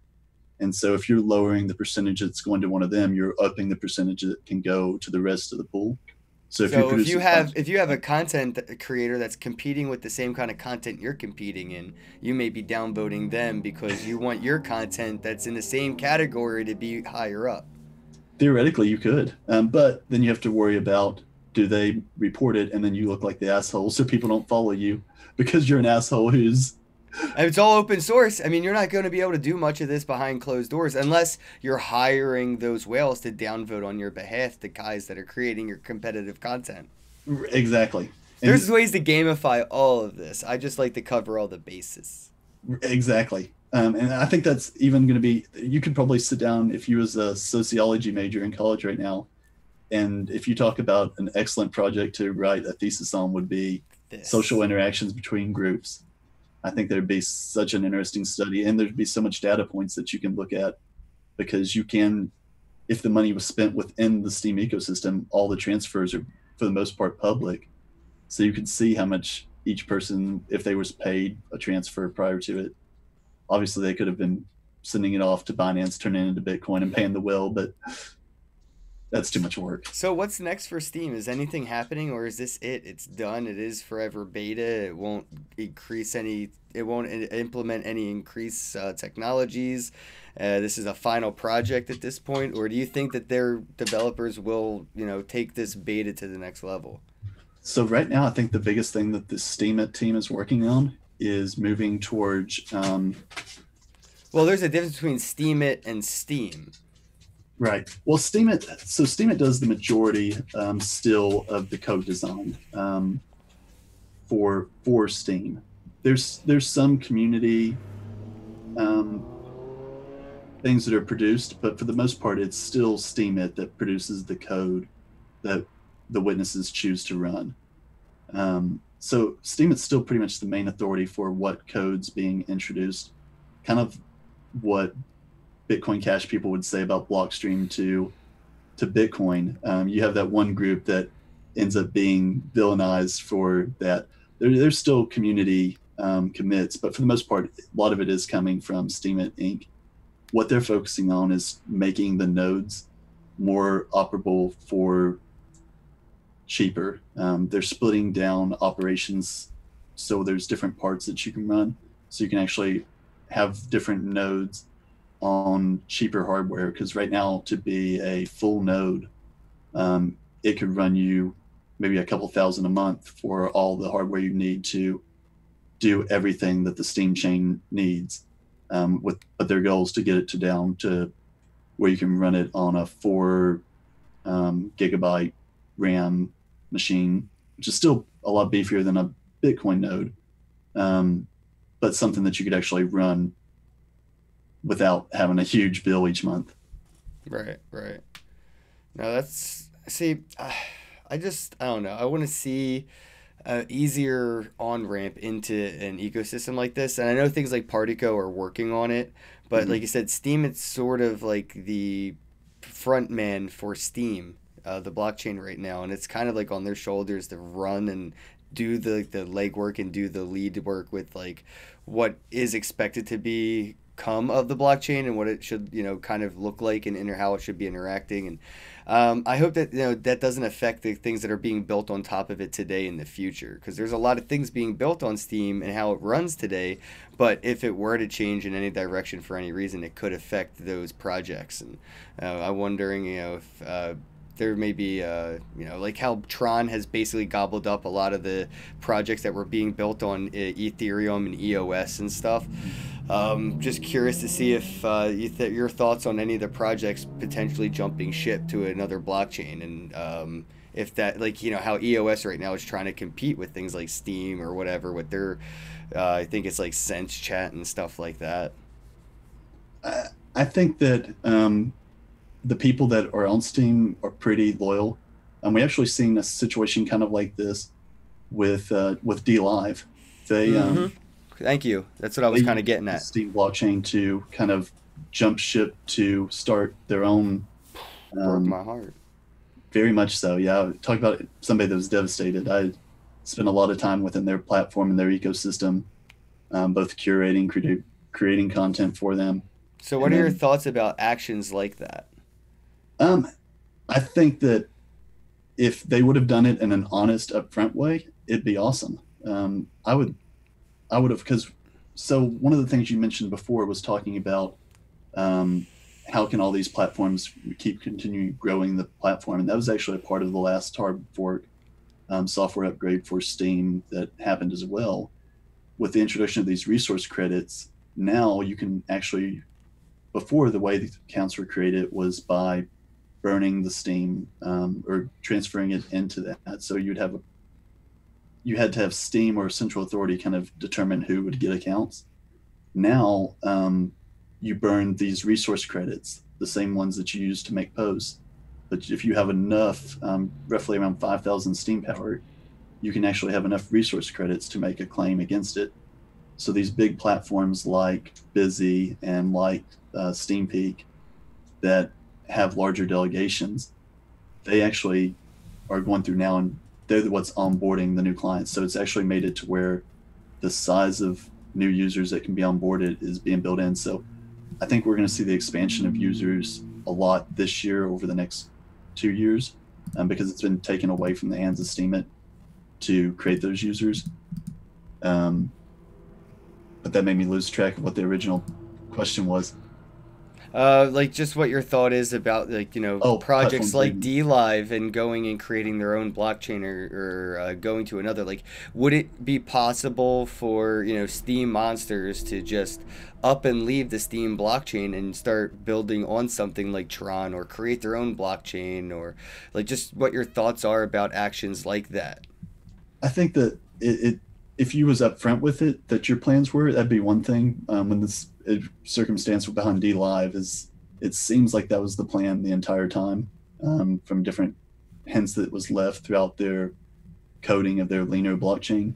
And so if you're lowering the percentage that's going to one of them, you're upping the percentage that can go to the rest of the pool. So if you have a content creator that's competing with the same kind of content you're competing in, you may be downvoting them because you want your content that's in the same category to be higher up. Theoretically, you could, but then you have to worry about, do they report it and then you look like the asshole so people don't follow you because you're an asshole who's... It's all open source. I mean, you're not going to be able to do much of this behind closed doors unless you're hiring those whales to downvote on your behalf, the guys that are creating your competitive content. Exactly. There's ways to gamify all of this. I just like to cover all the bases. Exactly. And I think that's even going to be, you could probably sit down, if you was a sociology major in college right now, and if you talk about an excellent project to write a thesis on, would be social interactions between groups. I think there'd be such an interesting study, and there'd be so much data points that you can look at, because you can, if the money was spent within the Steam ecosystem, all the transfers are for the most part public. So you could see how much each person, if they was paid a transfer prior to it. Obviously they could have been sending it off to Binance, turning it into Bitcoin and paying the whale, but that's too much work. So what's next for Steam? Is anything happening, or is this it? It's done. It is forever beta. It won't increase any. It won't implement any increased technologies. This is a final project at this point, or do you think that their developers will, take this beta to the next level? So right now, I think the biggest thing that the Steam team is working on is moving towards Well, there's a difference between Steemit and Steam. right. Well, Steemit does the majority still of the code design for Steam. There's some community um, things that are produced, but for the most part, it's still Steemit that produces the code that the witnesses choose to run. So Steemit's still pretty much the main authority for what code's being introduced, kind of what Bitcoin Cash people would say about Blockstream to Bitcoin. You have that one group that ends up being villainized for that. There's still community commits, but for the most part, a lot of it is coming from Steemit Inc. What they're focusing on is making the nodes more operable for cheaper. They're splitting down operations so there's different parts that you can run. So you can actually have different nodes on cheaper hardware. Because right now, to be a full node, it could run you maybe a couple thousand a month for all the hardware you need to do everything that the Steam chain needs. But their goal is to get it down to where you can run it on a 4 gigabyte RAM machine, which is still a lot beefier than a Bitcoin node, but something that you could actually run without having a huge bill each month. Right, right. No, that's see. I don't know. I want to see a easier on ramp into an ecosystem like this, and I know things like Partico are working on it, but like you said, Steam, it's sort of like the front man for Steam, the blockchain right now, and it's kind of like on their shoulders to run and do the legwork and do the lead work with like what is expected to be come of the blockchain and what it should kind of look like and how it should be interacting. And I hope that that doesn't affect the things that are being built on top of it today in the future, because there's a lot of things being built on Steam and how it runs today, but if it were to change in any direction for any reason, it could affect those projects. And I'm wondering if there may be, like how Tron has basically gobbled up a lot of the projects that were being built on Ethereum and EOS and stuff. Just curious to see if your thoughts on any of the projects potentially jumping ship to another blockchain, and if that, like, how EOS right now is trying to compete with things like Steam or whatever with their, I think it's like Sense Chat and stuff like that. I think that the people that are on Steam are pretty loyal. We actually seen a situation kind of like this with DLive. They Thank you. That's what I was kind of getting at. Steam blockchain to kind of jump ship to start their own. Broke my heart. Very much so. Yeah. Talk about somebody that was devastated. I spent a lot of time within their platform and their ecosystem, both curating, creating content for them. So what are your thoughts about actions like that? I think that if they would have done it in an honest, upfront way, it'd be awesome. I would have, because so one of the things you mentioned before was talking about how can all these platforms keep continuing growing the platform, and that was actually a part of the last hard fork software upgrade for Steam that happened as well. With the introduction of these resource credits, now you can actually, before the way the accounts were created was by burning the Steam or transferring it into that. So you had to have Steam or a central authority kind of determine who would get accounts. Now you burn these resource credits, the same ones that you use to make posts. But if you have enough, roughly around 5,000 Steam power, you can actually have enough resource credits to make a claim against it. So these big platforms like Busy and like Steam Peak that have larger delegations, they actually are going through now, and they're what's onboarding the new clients. So it's actually made it to where the size of new users that can be onboarded is being built in. So I think we're going to see the expansion of users a lot this year over the next 2 years, because it's been taken away from the hands of Steemit to create those users. But that made me lose track of what the original question was. Like just what your thought is about like Oh, projects platform like freedom. DLive and going and creating their own blockchain or going to another. Like, would it be possible for Steam monsters to just up and leave the Steam blockchain and start building on something like Tron or create their own blockchain or like just what your thoughts are about actions like that? I think that if you was upfront with it, that your plans were, that'd be one thing. When this circumstance behind D Live is, it seems like that was the plan the entire time, from different hints that was left throughout their coding of their Lino blockchain.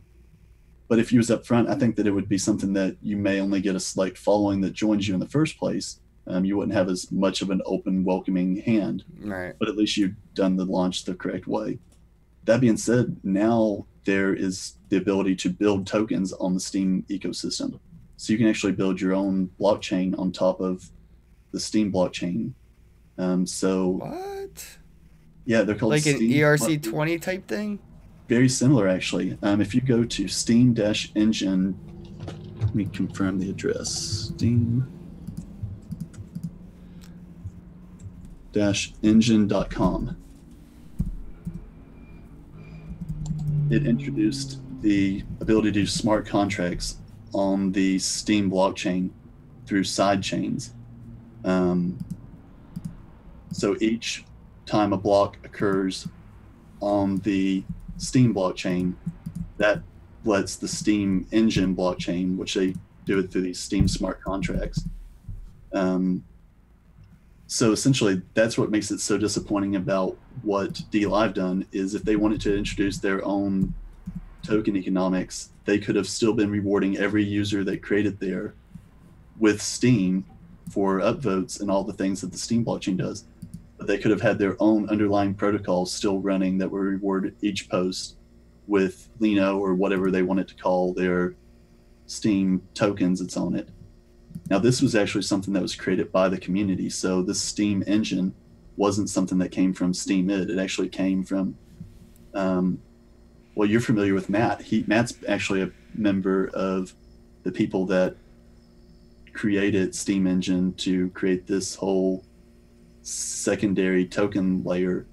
But if you was upfront, I think that it would be something that you may only get a select following that joins you in the first place. You wouldn't have as much of an open, welcoming hand, Right. but at least you've done the launch the correct way. That being said, now there is the ability to build tokens on the Steam ecosystem. So you can actually build your own blockchain on top of the Steam blockchain. So What? yeah, they're called Like an Steam. ERC20 type thing? Very similar, actually. If you go to Steam-Engine, let me confirm the address. Steam-engine.com. It introduced the ability to do smart contracts on the Steam blockchain through side chains. So each time a block occurs on the Steam blockchain, that lets the Steam engine blockchain, which they do it through these Steam smart contracts. So essentially, that's what makes it so disappointing about what DLive done, is if they wanted to introduce their own token economics, they could have still been rewarding every user that created there with Steam for upvotes and all the things that the Steam blockchain does. But they could have had their own underlying protocols still running that would reward each post with Lino or whatever they wanted to call their Steam tokens that's on it. Now, this was actually something that was created by the community. So this Steam engine wasn't something that came from Steemit. It actually came from, well, you're familiar with Matt. Matt's actually a member of the people that created Steam engine to create this whole secondary token layer,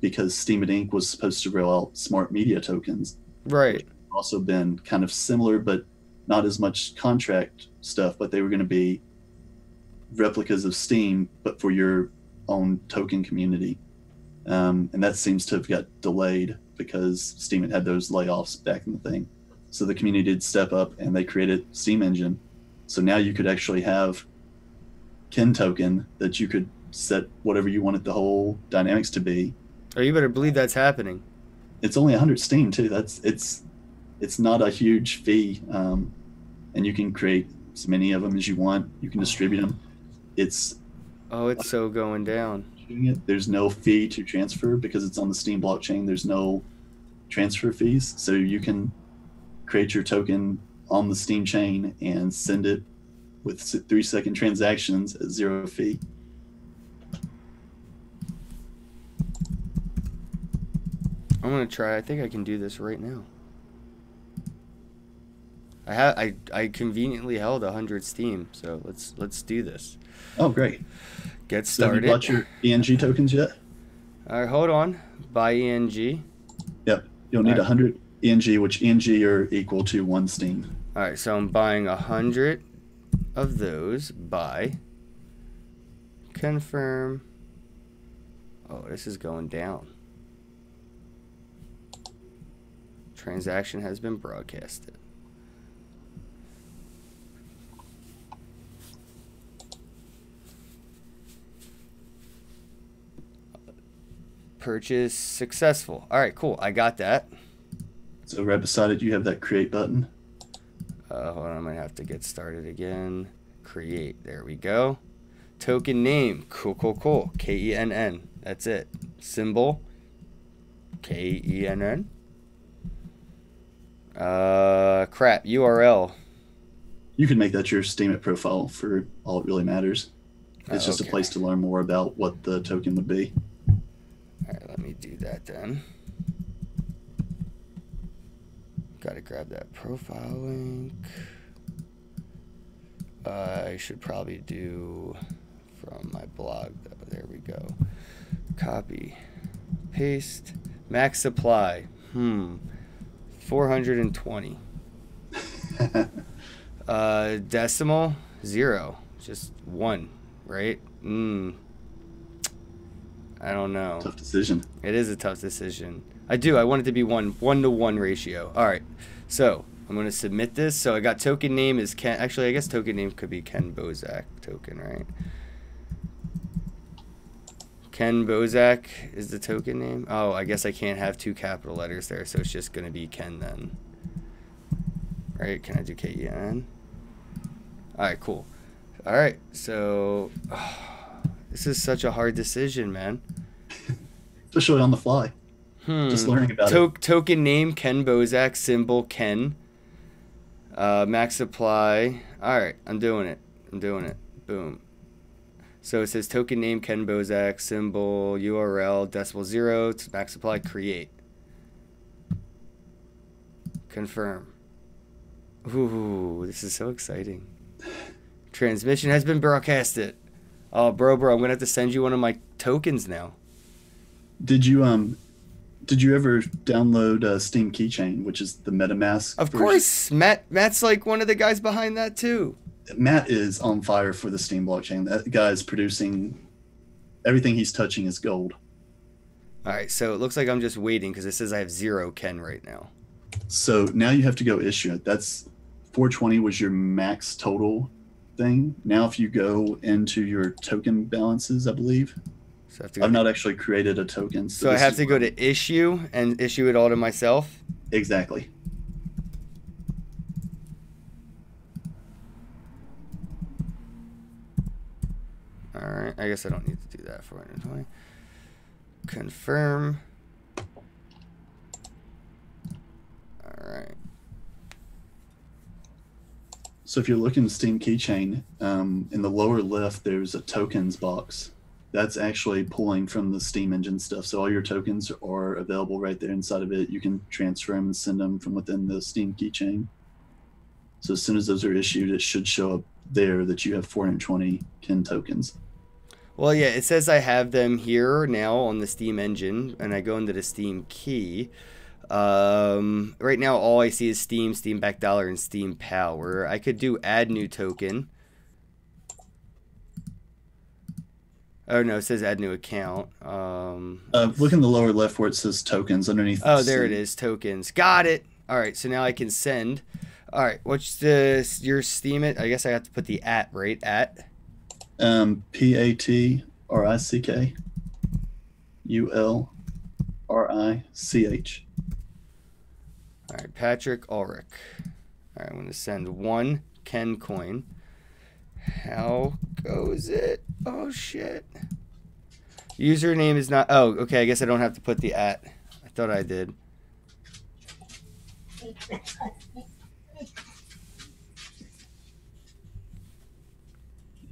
because Steemit Inc. was supposed to roll out smart media tokens. Right. Also been kind of similar, but not as much contract stuff, but they were going to be replicas of Steam, but for your own token community. And that seems to have got delayed because Steam had those layoffs back in the thing. So the community did step up and they created Steam Engine. So now you could actually have Kin token that you could set whatever you wanted the whole dynamics to be. Oh, you better believe that's happening. It's only 100 Steam too. It's not a huge fee, and you can create as many of them as you want. You can distribute them. It's so going down. There's no fee to transfer because it's on the Steam blockchain. There's no transfer fees, so you can create your token on the Steam chain and send it with 3-second transactions at 0 fee. I'm gonna try. I think I can do this right now. I conveniently held 100 Steam, so let's do this. Oh, great! Get So have started. you bought your ENG tokens yet? All right, hold on. Buy ENG. Yep. You'll need All right. 100 ENG, which ENG are equal to 1 Steam. All right, so I'm buying 100 of those. Buy. Confirm. Oh, this is going down. Transaction has been broadcasted. Purchase successful. All right, cool. I got that. So right beside it, you have that create button. Hold on, I'm gonna have to get started again. Create. There we go. Token name. Cool. KENN. That's it. Symbol. KENN. Crap. URL. You can make that your Steemit profile for all it really matters. It's just a Okay. place to learn more about what the token would be. let me do that then. Gotta grab that profile link. I should probably do from my blog though. There we go. Copy, paste, max supply. 420. Decimal 0, just 1, right? I don't know. Tough decision. It is a tough decision. I want it to be 1-to-1 ratio. All right, so I'm going to submit this. So I got token name is Ken. Actually, I guess token name could be Ken Bozak token, right? Ken Bozak is the token name. Oh, I guess I can't have 2 capital letters there, so it's just going to be Ken then. Right? Can I do K-E-N? All right, cool. All right, so this is such a hard decision, man. Especially on the fly. Just learning about it. Token name Ken Bozak, symbol Ken. Max supply. All right, I'm doing it. Boom. So it says token name Ken Bozak, symbol URL decimal 0, max supply, create. Confirm. Ooh, this is so exciting. Transmission has been broadcasted. Oh, bro, I'm gonna have to send you one of my tokens now. Did you ever download Steam Keychain, which is the MetaMask? Of course, Matt's like one of the guys behind that too. Matt is on fire for the Steam blockchain. That guy is producing everything he's touching is gold. All right, so it looks like I'm just waiting because it says I have 0 Ken right now. So now you have to go issue it. That's 420 was your max total thing. Now if you go into your token balances, I believe. So I have to I've not actually created a token. So I have to go to issue and issue it all to myself? Exactly. All right, I guess I don't need to do that. 420. Confirm. All right. So if you're looking at Steam Keychain, in the lower left, there's a tokens box. That's actually pulling from the Steam engine stuff. So all your tokens are available right there inside of it. You can transfer them and send them from within the Steam Keychain. So as soon as those are issued, it should show up there that you have 420 Ken tokens. Well, yeah, it says I have them here now on the Steam engine, and I go into the Steam key. Right now, all I see is Steam, Steam Back Dollar, and Steam Power. I could do add new token. Oh, no, it says add new account. Look in the lower left where it says tokens underneath. Oh, there it is, tokens. Got it. All right, so now I can send. All right, what's your Steam it? I guess I have to put the at, right? At? PATRICK ULRICH. All right, Patrick Ulrich. All right, I'm going to send 1 Ken coin. How goes it? Oh, shit. Username is not... Oh, okay, I guess I don't have to put the at. I thought I did.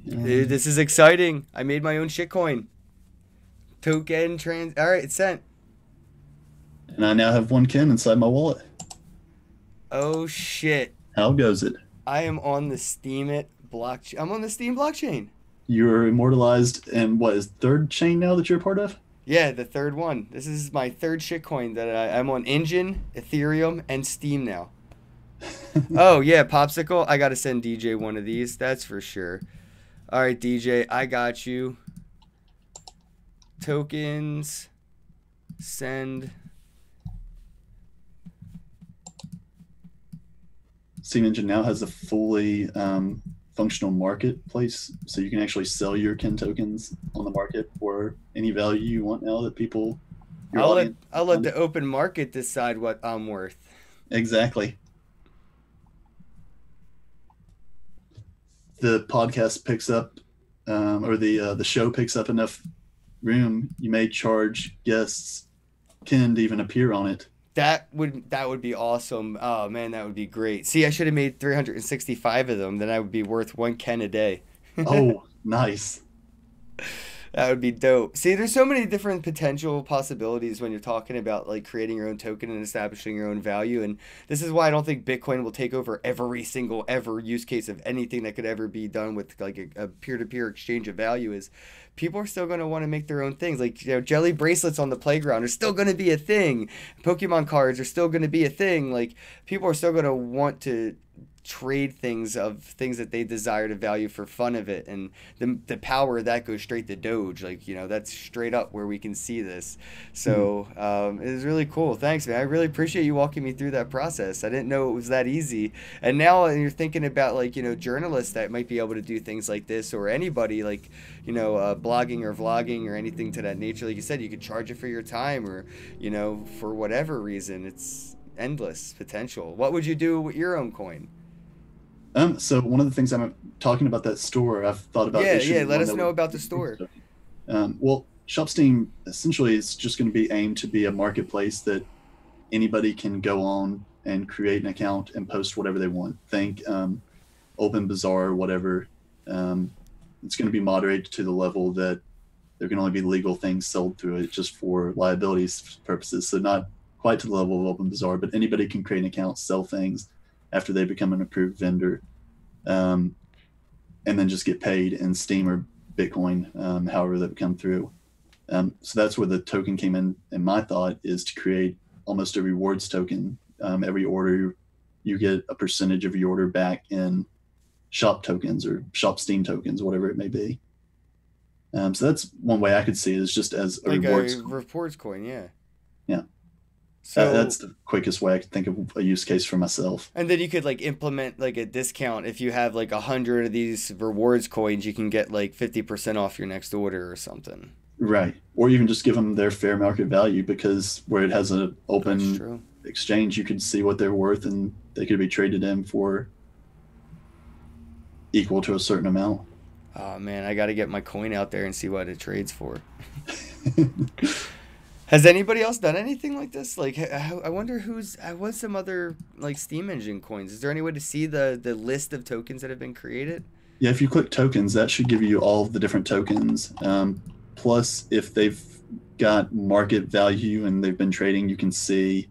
Dude, this is exciting. I made my own shitcoin. Token trans... All right, it's sent. And I now have 1 Ken inside my wallet. Oh, shit. How goes it? I am on the Steam blockchain. I'm on the Steam blockchain. You're immortalized in what is 3rd chain now that you're a part of? Yeah, the 3rd one. This is my 3rd shitcoin that I'm on Engine, Ethereum, and Steam now. Oh, yeah, Popsicle. I got to send DJ one of these. That's for sure. All right, DJ, I got you. Tokens. Send. Steam Engine now has a fully functional marketplace, so you can actually sell your Ken tokens on the market for any value you want now that people... I'll let the open market decide what I'm worth. Exactly. The podcast picks up, or the show picks up enough room, you may charge guests Ken to even appear on it. That would be awesome. Oh man, that would be great. See, I should have made 365 of them. Then I would be worth 1 Ken a day. Oh, nice. That would be dope. See, there's so many different potential possibilities when you're talking about like creating your own token and establishing your own value. And this is why I don't think Bitcoin will take over every single ever use case of anything that could ever be done with like a peer-to-peer exchange of value. Is people are still going to want to make their own things. Like, you know, jelly bracelets on the playground are still going to be a thing. Pokemon cards are still going to be a thing. Like, people are still going to want to trade things of things that they desire to value for fun of it, and the power of that goes straight to Doge. Like, you know, that's straight up where we can see this. So it was really cool. Thanks, man. I really appreciate you walking me through that process. I didn't know it was that easy. And now you're thinking about, like, you know, journalists that might be able to do things like this, or anybody, like, you know, blogging or vlogging or anything to that nature. Like you said, you could charge it for your time, or, you know, for whatever reason. It's endless potential. What would you do with your own coin? So one of the things I'm talking about, that store, I've thought about. Yeah. Let us know about the store. Well, ShopSteam essentially is just going to be aimed to be a marketplace that anybody can go on and create an account and post whatever they want. Think open bazaar or whatever. It's going to be moderated to the level that there can only be legal things sold through it, just for liability purposes. So not quite to the level of open bazaar, but anybody can create an account, sell things after they become an approved vendor, and then just get paid in Steam or Bitcoin, however they come through. So that's where the token came in. And my thought is to create almost a rewards token. Every order, you get a percentage of your order back in shop tokens or shop Steam tokens, whatever it may be. So that's one way I could see it, is just as a like rewards a rewards coin. Yeah. Yeah. So That's the quickest way I could think of a use case for myself. and then you could like implement like a discount if you have like 100 of these rewards coins. You can get like 50% off your next order or something. Right. Or even just give them their fair market value, because where it has an That's open true. exchange, you could see what they're worth and they could be traded in for equal to a certain amount. Oh man, I got to get my coin out there and see what it trades for. Has anybody else done anything like this? Like, I wonder what's some other like Steam Engine coins. Is there any way to see the list of tokens that have been created? Yeah, if you click tokens, that should give you all of the different tokens. Plus, if they've got market value and they've been trading, you can see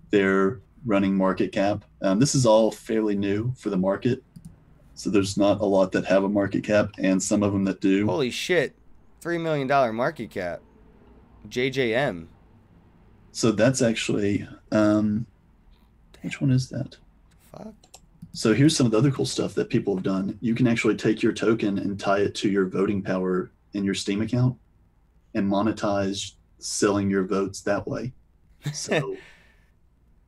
their running market cap. This is all fairly new for the market, so there's not a lot that have a market cap, and some of them that do. Holy shit, $3 million market cap. JJM. So that's actually, which one is that? Fuck. So here's some of the other cool stuff that people have done. You can actually take your token and tie it to your voting power in your Steam account and monetize selling your votes that way. So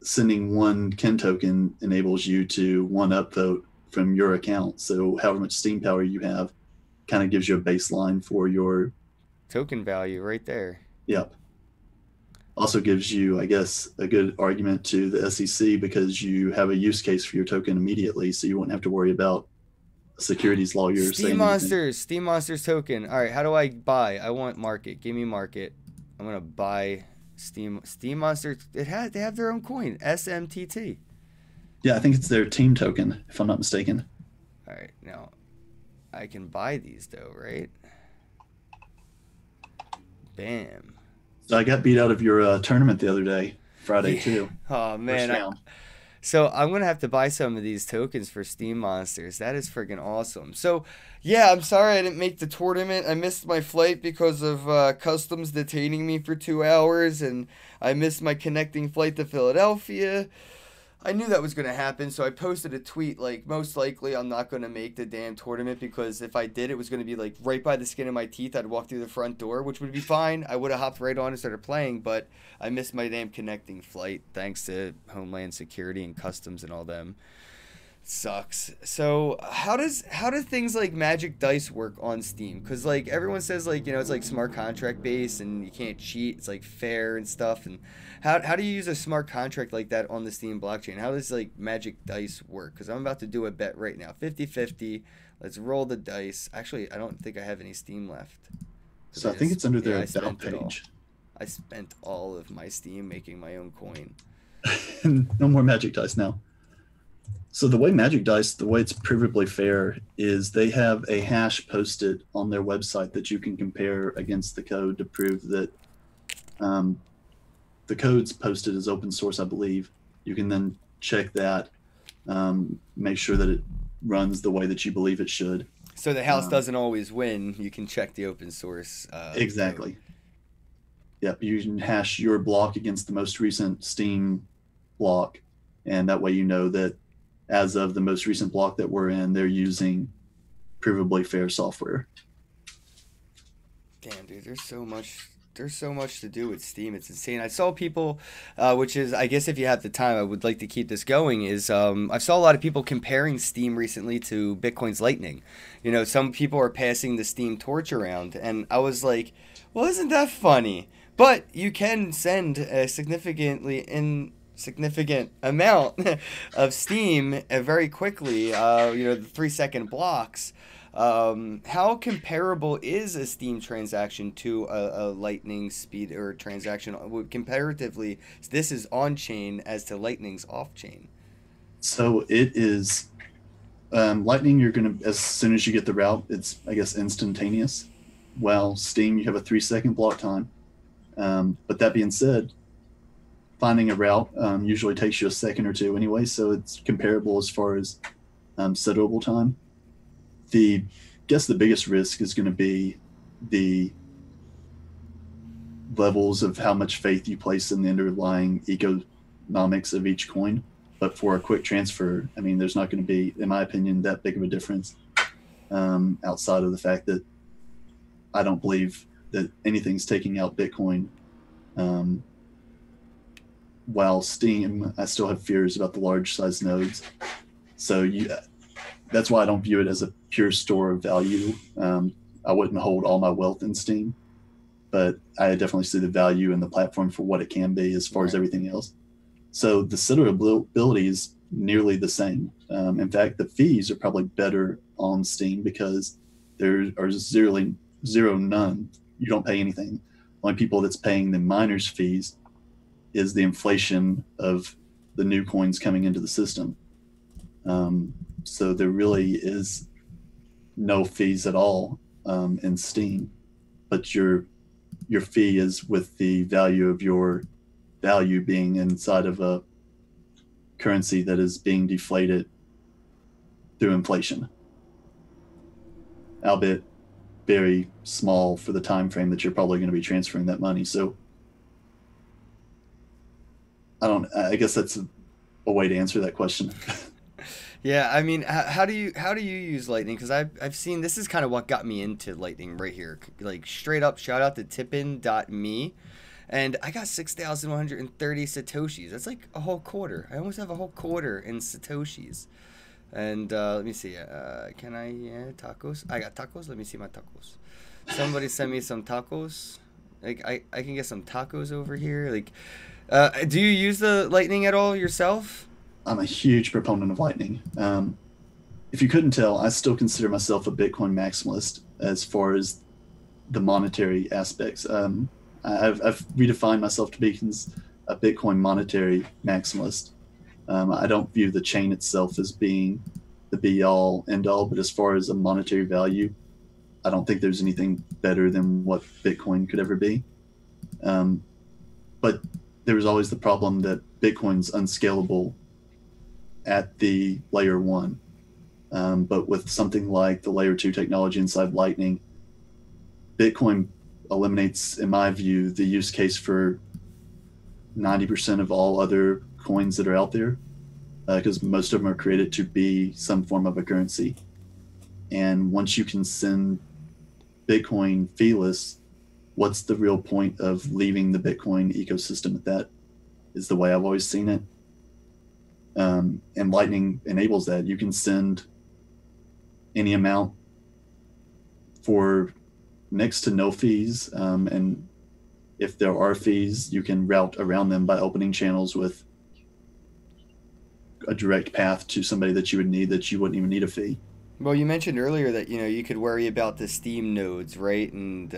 sending one Ken token enables you to one upvote from your account. So however much Steam power you have kind of gives you a baseline for your Token value right there. Yep. Also gives you, I guess, a good argument to the SEC, because you have a use case for your token immediately, so you won't have to worry about a securities lawyer saying anything. Steam Monsters token. All right, how do I buy? I want market. Give me market. I'm gonna buy Steam Monsters. They have their own coin, SMTT. Yeah, I think it's their team token, if I'm not mistaken. All right, now I can buy these though, right? Bam. So I got beat out of your tournament the other day, Friday too. Oh First man. round. So I'm gonna have to buy some of these tokens for Steam Monsters. That is freaking awesome. So yeah, I'm sorry I didn't make the tournament. I missed my flight because of customs detaining me for 2 hours, and I missed my connecting flight to Philadelphia. I knew that was going to happen, so I posted a tweet like, most likely I'm not going to make the damn tournament, because if I did, it was going to be like right by the skin of my teeth. I'd walk through the front door, which would be fine. I would have hopped right on and started playing, but I missed my damn connecting flight thanks to Homeland Security and Customs and all them. Sucks. So how do things like Magic Dice work on Steam? Because like everyone says, like, you know, it's like smart contract based and you can't cheat. It's like fair and stuff. And how do you use a smart contract like that on the Steam blockchain? How does like Magic Dice work? Because I'm about to do a bet right now. 50-50. Let's roll the dice. Actually, I don't think I have any Steam left. So I think it's under their about page. I spent all of my Steam making my own coin. No more Magic Dice now. So the way Magic Dice, the way it's provably fair is they have a hash posted on their website that you can compare against the code to prove that um, the code's posted as open source, I believe. You can then check that, make sure that it runs the way that you believe it should. So the house doesn't always win. You can check the open source Exactly. code. Yep. You can hash your block against the most recent Steam block, and that way you know that as of the most recent block that we're in, they're using provably fair software. Damn, dude, there's so much. There's so much to do with Steam. It's insane. I saw people, which is, I guess, if you have the time, I would like to keep this going. Is I saw a lot of people comparing Steam recently to Bitcoin's Lightning. You know, some people are passing the Steam torch around, and I was like, well, isn't that funny? But you can send a significant amount of Steam very quickly. You know, the 3 second blocks. How comparable is a Steam transaction to a Lightning speed or transaction? Comparatively, this is on chain as to Lightning's off chain. So it is Lightning. You're gonna, as soon as you get the route, it's, I guess, instantaneous. While Steam, you have a 3 second block time. But that being said, finding a route usually takes you a second or two anyway, so it's comparable as far as settable time. The guess the biggest risk is going to be the levels of how much faith you place in the underlying economics of each coin. But for a quick transfer, I mean, there's not going to be, in my opinion, that big of a difference outside of the fact that I don't believe that anything's taking out Bitcoin. While Steam, I still have fears about the large size nodes. So that's why I don't view it as a pure store of value. I wouldn't hold all my wealth in Steam, but I definitely see the value in the platform for what it can be as far as everything else. So the settlability is nearly the same. In fact, the fees are probably better on Steam because there are zero, none. You don't pay anything. Only people that's paying the miners' fees is the inflation of the new coins coming into the system. So there really is no fees at all in Steam, but your fee is with the value of your value being inside of a currency that is being deflated through inflation, albeit very small for the time frame that you're probably going to be transferring that money. So I guess that's a way to answer that question. Yeah, I mean, how do you use Lightning? Because I've seen, this is kind of what got me into Lightning right here. Like straight up, shout out to tippin.me, and I got 6,130 Satoshis. That's like a whole quarter. I almost have a whole quarter in Satoshis. And let me see. Can I tacos? I got tacos. Let me see my tacos. Somebody send me some tacos. Like I can get some tacos over here. Like, do you use the Lightning at all yourself? I'm a huge proponent of Lightning. If you couldn't tell, I still consider myself a Bitcoin maximalist as far as the monetary aspects. I've redefined myself to be a Bitcoin monetary maximalist. I don't view the chain itself as being the be-all, end-all, but as far as a monetary value, I don't think there's anything better than what Bitcoin could ever be. But there was always the problem that Bitcoin's unscalable at the layer one. But with something like the layer two technology inside Lightning, Bitcoin eliminates, in my view, the use case for 90% of all other coins that are out there, because most of them are created to be some form of a currency. And once you can send Bitcoin feeless, what's the real point of leaving the Bitcoin ecosystem at that? Is the way I've always seen it. And Lightning enables that. You can send any amount for next to no fees. And if there are fees, you can route around them by opening channels with a direct path to somebody that you would need, that you wouldn't even need a fee. Well, you mentioned earlier that you could worry about the Steam nodes, right? And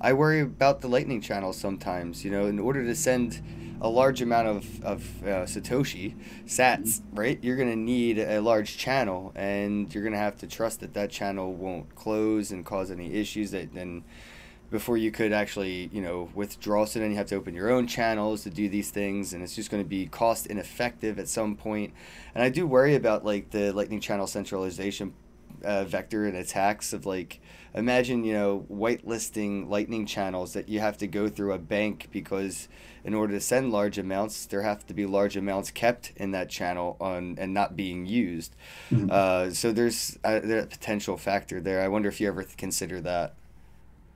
I worry about the Lightning channels sometimes. In order to send a large amount of Satoshi Sats, right? You're gonna need a large channel, and you're gonna have to trust that that channel won't close and cause any issues. That then before you could actually withdraw, so then you have to open your own channels to do these things, and it's just going to be cost ineffective at some point. And I do worry about like the lightning channel centralization vector and attacks of like, imagine whitelisting lightning channels that you have to go through a bank, because in order to send large amounts there have to be large amounts kept in that channel on and not being used. Mhm. So there's a potential factor there. I wonder if you ever consider that.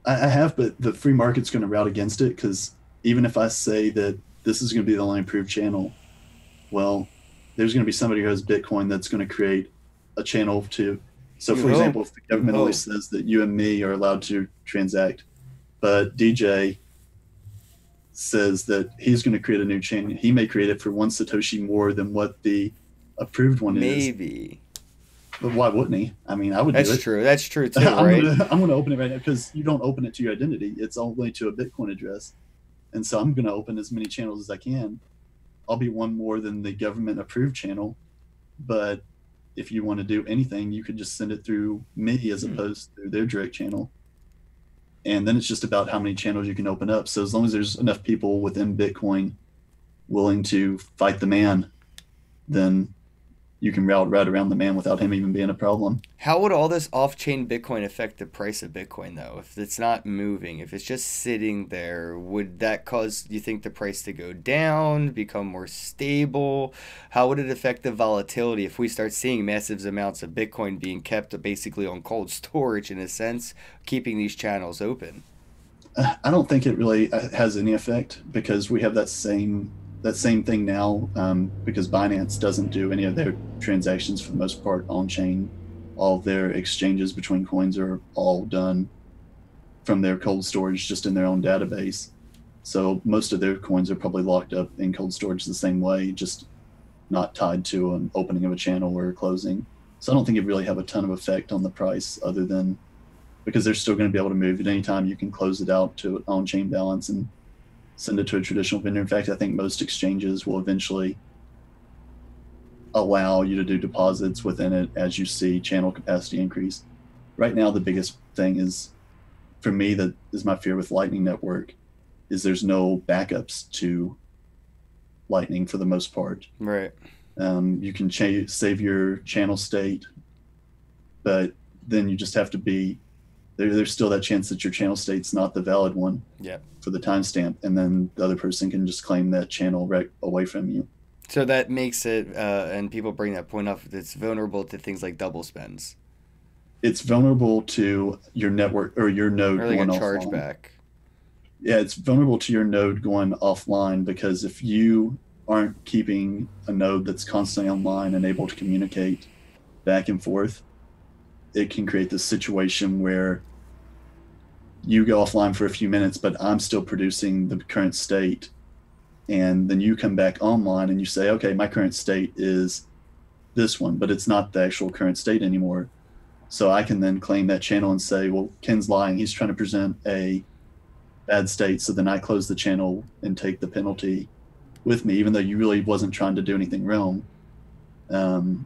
I have, but the free market's going to route against it because even if I say that this is going to be the only approved channel, well, there's going to be somebody who has Bitcoin that's going to create a channel to. So, You for hope. example, if the You government only hope. says that you and me are allowed to transact, but DJ says that he's going to create a new chain, he may create it for one Satoshi more than what the approved one is. Maybe. But why wouldn't he? I mean, I would do That's it. true. That's true too, right? I'm gonna open it right now because you don't open it to your identity. It's only to a Bitcoin address, and so I'm gonna open as many channels as I can. I'll be one more than the government approved channel, but if you want to do anything, you could just send it through me as Hmm. opposed to their direct channel. And then it's just about how many channels you can open up. So as long as there's enough people within Bitcoin willing to fight the man, then you can route right around the man without him even being a problem. How would all this off-chain Bitcoin affect the price of Bitcoin though? If it's not moving, if it's just sitting there, would that cause you think the price to go down, become more stable? How would it affect the volatility if we start seeing massive amounts of Bitcoin being kept basically on cold storage in a sense, keeping these channels open? I don't think it really has any effect because we have that same thing now because Binance doesn't do any of their transactions for the most part on chain. All of their exchanges between coins are all done from their cold storage just in their own database. So most of their coins are probably locked up in cold storage the same way, just not tied to an opening of a channel or a closing. So I don't think it really have a ton of effect on the price other than because they're still going to be able to move it anytime. You can close it out to an on-chain balance and send it to a traditional vendor. In fact, I think most exchanges will eventually allow you to do deposits within it as you see channel capacity increase. Right now, the biggest thing is for me that is my fear with Lightning Network is there's no backups to Lightning for the most part. Right. You can save your channel state, but then you just have to be there's still that chance that your channel state's not the valid one Yeah. for the timestamp, and then the other person can just claim that channel right away from you. So that makes it, and people bring that point up, it's vulnerable to things like double spends It's vulnerable to your network or your node or like a going offline. chargeback. Yeah, it's vulnerable to your node going offline because if you aren't keeping a node that's constantly online and able to communicate back and forth, it can create this situation where you go offline for a few minutes, but I'm still producing the current state. And then you come back online and you say, okay, my current state is this one, but it's not the actual current state anymore. So I can then claim that channel and say, well, Ken's lying. He's trying to present a bad state. So then I close the channel and take the penalty with me, even though you really wasn't trying to do anything wrong. Um,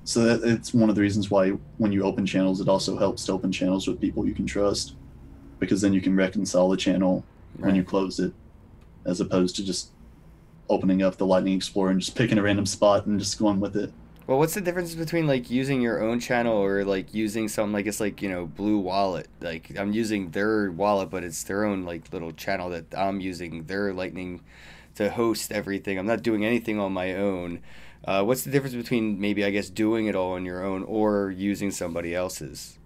so it's one of the reasons why when you open channels, it also helps to open channels with people you can trust because then you can reconcile the channel when you Right. close it as opposed to just opening up the Lightning Explorer and just picking a random spot and just going with it. Well, what's the difference between like using your own channel or like using something like it's like, Blue Wallet? Like I'm using their wallet, but it's their own like little channel that I'm using their Lightning to host everything. I'm not doing anything on my own. What's the difference between maybe, I guess, doing it all on your own or using somebody else's?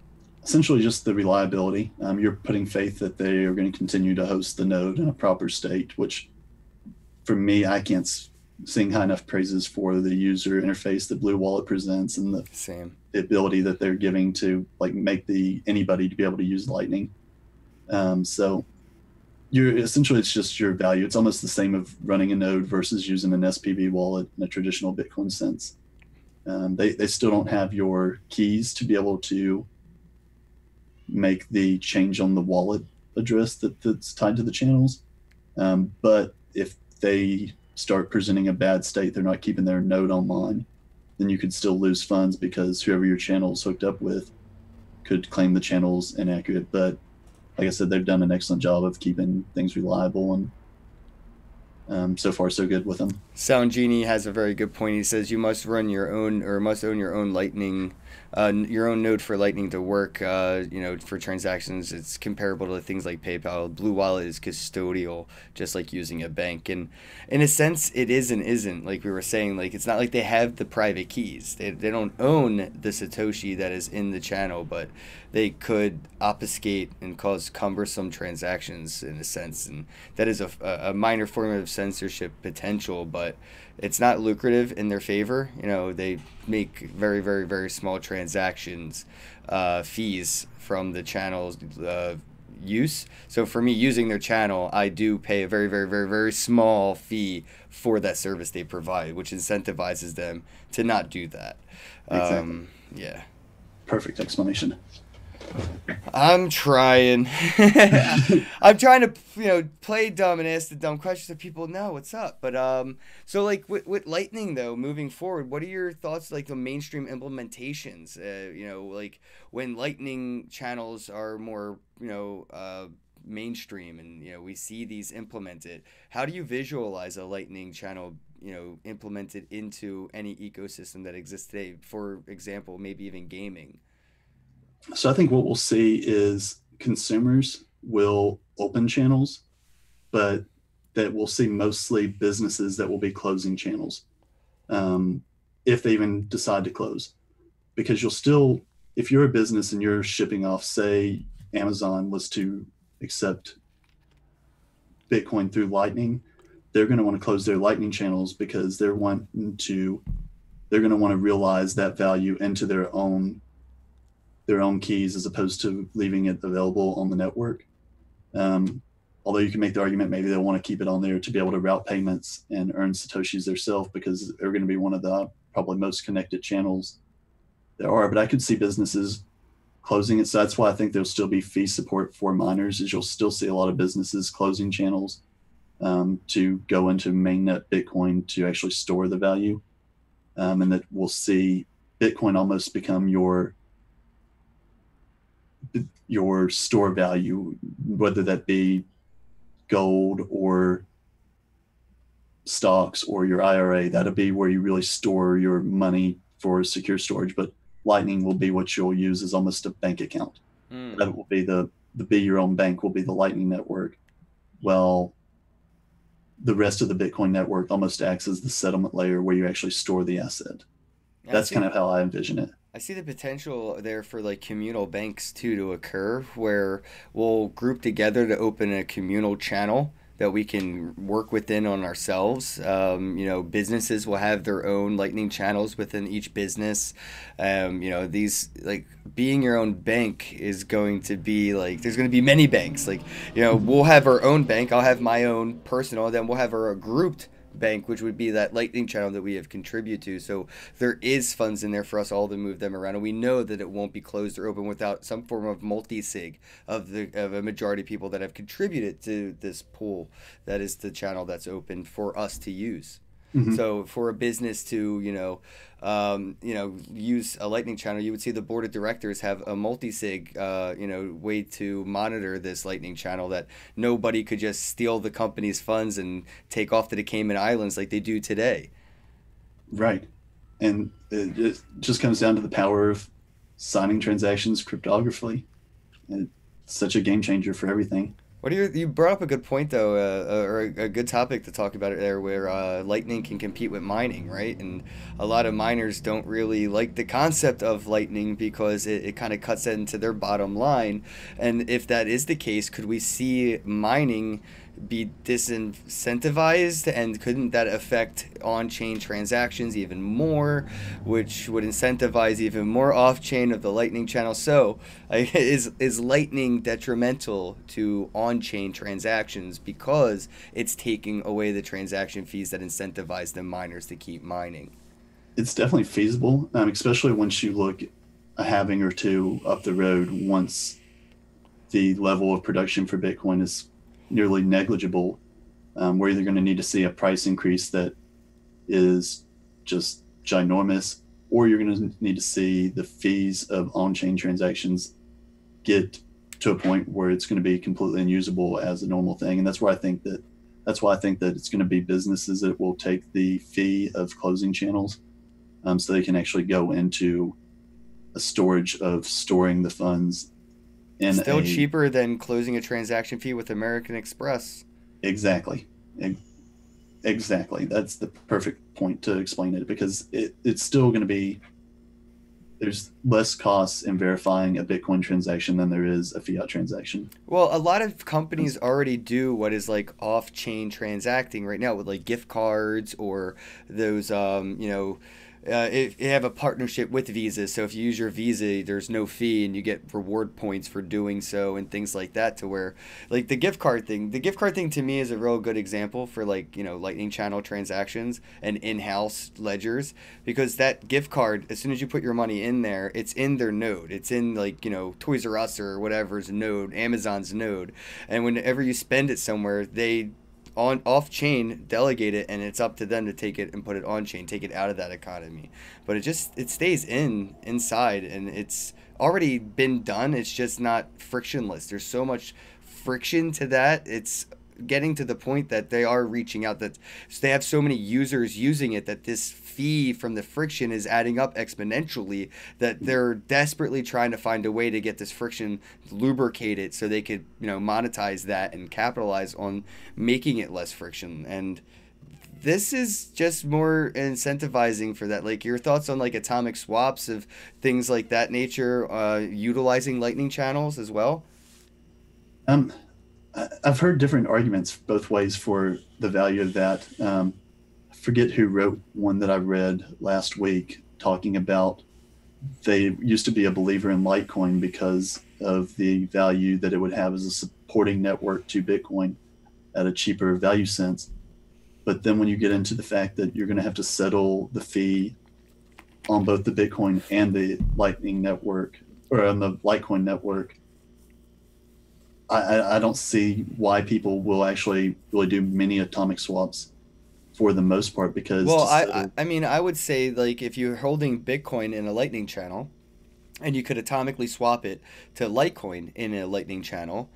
Essentially, just the reliability. You're putting faith that they are going to continue to host the node in a proper state, which for me, I can't sing high enough praises for the user interface that Blue Wallet presents and Same. the ability that they're giving to like make the anybody to be able to use Lightning. So you're essentially it's just your value. It's almost the same of running a node versus using an SPV wallet in a traditional Bitcoin sense. They still don't have your keys to be able to make the change on the wallet address that's tied to the channels. But if they start presenting a bad state, they're not keeping their node online, then you could still lose funds because whoever your channel is hooked up with could claim the channel's inaccurate. But like I said, they've done an excellent job of keeping things reliable, and so far so good with them. Sound Genie has a very good point. He says you must run your own or must own your own Lightning, your own node for Lightning to work. For transactions, it's comparable to things like PayPal. Blue Wallet is custodial, just like using a bank. And in a sense, it is and isn't. Like we were saying, like it's not like they have the private keys. They don't own the Satoshi that is in the channel, but they could obfuscate and cause cumbersome transactions in a sense, and that is a minor form of censorship potential, but it's not lucrative in their favor. They make very, very, very small transactions fees from the channel's use. So for me using their channel, I do pay a very, very, very, very small fee for that service they provide, which incentivizes them to not do that. Exactly. Yeah. Perfect explanation. I'm trying. I'm trying to, play dumb and ask the dumb questions so people know what's up. But so like with Lightning though, moving forward, what are your thoughts like the mainstream implementations? Like when Lightning channels are more, mainstream and we see these implemented. How do you visualize a Lightning channel, implemented into any ecosystem that exists today? For example, maybe even gaming. So I think what we'll see is consumers will open channels, but that we'll see mostly businesses that will be closing channels, if they even decide to close. Because you'll still, if you're a business and you're shipping off, say Amazon was to accept Bitcoin through Lightning, they're going to want to close their Lightning channels because they're going to want to realize that value into their own keys as opposed to leaving it available on the network. Although you can make the argument maybe they'll want to keep it on there to be able to route payments and earn Satoshis themselves because they're going to be one of the probably most connected channels there are. But I could see businesses closing it. So that's why I think there'll still be fee support for miners, is you'll still see a lot of businesses closing channels to go into mainnet Bitcoin to actually store the value. And that we'll see Bitcoin almost become your store value, whether that be gold or stocks or your IRA. That'll be where you really store your money for secure storage. But Lightning will be what you'll use as almost a bank account. That will be the be your own bank will be the Lightning network. Well, the rest of the Bitcoin network almost acts as the settlement layer where you actually store the asset. That's kind of how I envision it. I see the potential there for like communal banks too to occur, where we'll group together to open a communal channel that we can work within on ourselves. Businesses will have their own Lightning channels within each business. These like being your own bank is going to be like there's going to be many banks. Like we'll have our own bank. I'll have my own personal. Then we'll have our grouped bank, which would be that Lightning channel that we have contributed to. So there is funds in there for us all to move them around, and we know that it won't be closed or open without some form of multi-sig of a majority of people that have contributed to this pool that is the channel that's open for us to use. Mm-hmm. So for a business to use a Lightning channel, you would see the board of directors have a multi-sig way to monitor this Lightning channel, that nobody could just steal the company's funds and take off to the Cayman Islands like they do today. Right. And it just comes down to the power of signing transactions cryptographically. It's such a game changer for everything. You brought up a good point though, or a good topic to talk about it there, where Lightning can compete with mining, right? And a lot of miners don't really like the concept of Lightning because it kind of cuts into their bottom line. And if that is the case, could we see mining be disincentivized, and couldn't that affect on-chain transactions even more, which would incentivize even more off-chain of the Lightning channel? So is Lightning detrimental to on-chain transactions because it's taking away the transaction fees that incentivize the miners to keep mining? It's definitely feasible, especially once you look a halving or two up the road. Once the level of production for Bitcoin is nearly negligible, we're either going to need to see a price increase that is just ginormous, or you're going to need to see the fees of on-chain transactions get to a point where it's going to be completely unusable as a normal thing. And that's why I think that it's going to be businesses that will take the fee of closing channels, so they can actually go into a storage of storing the funds in Still a cheaper than closing a transaction fee with American Express. exactly. Exactly. That's the perfect point to explain it, because it's still going to be, there's less costs in verifying a Bitcoin transaction than there is a fiat transaction. Well, a lot of companies already do what is like off-chain transacting right now with like gift cards or those, if you have a partnership with Visa, so if you use your Visa, there's no fee and you get reward points for doing so and things like that. To where, like the gift card thing to me is a real good example for like Lightning Channel transactions and in-house ledgers, because that gift card, as soon as you put your money in there, it's in their node. It's in like Toys R Us or whatever's node, Amazon's node, and whenever you spend it somewhere, they on off chain delegate it, and it's up to them to take it and put it on chain, take it out of that economy. But it stays inside, and it's already been done. It's just not frictionless. There's so much friction to that. It's getting to the point that they are reaching out, that they have so many users using it, that this fee from the friction is adding up exponentially, that they're desperately trying to find a way to get this friction lubricated so they could monetize that and capitalize on making it less friction. And this is just more incentivizing for that. Like, your thoughts on like atomic swaps of things like that nature, utilizing lightning channels as well? Um, I've heard different arguments both ways for the value of that. I forget who wrote one that I read last week talking about they used to be a believer in Litecoin because of the value that it would have as a supporting network to Bitcoin at a cheaper value sense. But then when you get into the fact that you're going to have to settle the fee on both the Bitcoin and the Lightning network, or on the Litecoin network, I don't see why people will actually really do many atomic swaps for the most part, because Well, to I settle, I mean, I would say like if you're holding Bitcoin in a Lightning channel, and you could atomically swap it to Litecoin in a Lightning channel,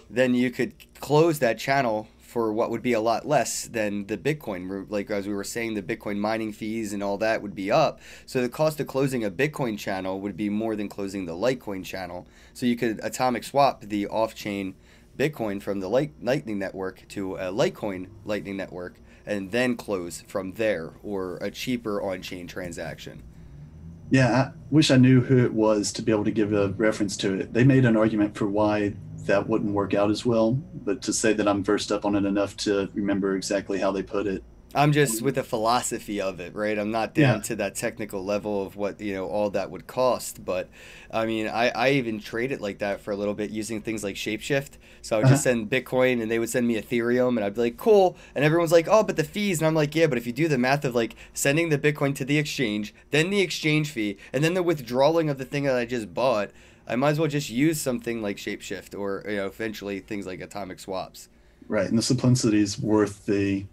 then you could close that channel for what would be a lot less than the Bitcoin. Like as we were saying, the Bitcoin mining fees and all that would be up. So the cost of closing a Bitcoin channel would be more than closing the Litecoin channel. So you could atomic swap the off-chain Bitcoin from the Lightning Network to a Litecoin Lightning Network and then close from there, or a cheaper on-chain transaction. yeah, I wish I knew who it was to be able to give a reference to it. They made an argument for why that wouldn't work out as well, but to say that I'm versed up on it enough to remember exactly how they put it. I'm just um, with the philosophy of it, right? I'm not yeah, down to that technical level of what, all that would cost. But I mean, I even traded like that for a little bit using things like Shapeshift. So I would just uh, send Bitcoin and they would send me Ethereum, and I'd be like, cool. And everyone's like, oh, but the fees. And I'm like, yeah, but if you do the math of like sending the Bitcoin to the exchange, then the exchange fee, and then the withdrawing of the thing that I just bought, I might as well just use something like Shapeshift, or, eventually things like atomic swaps. right. And the simplicity is worth the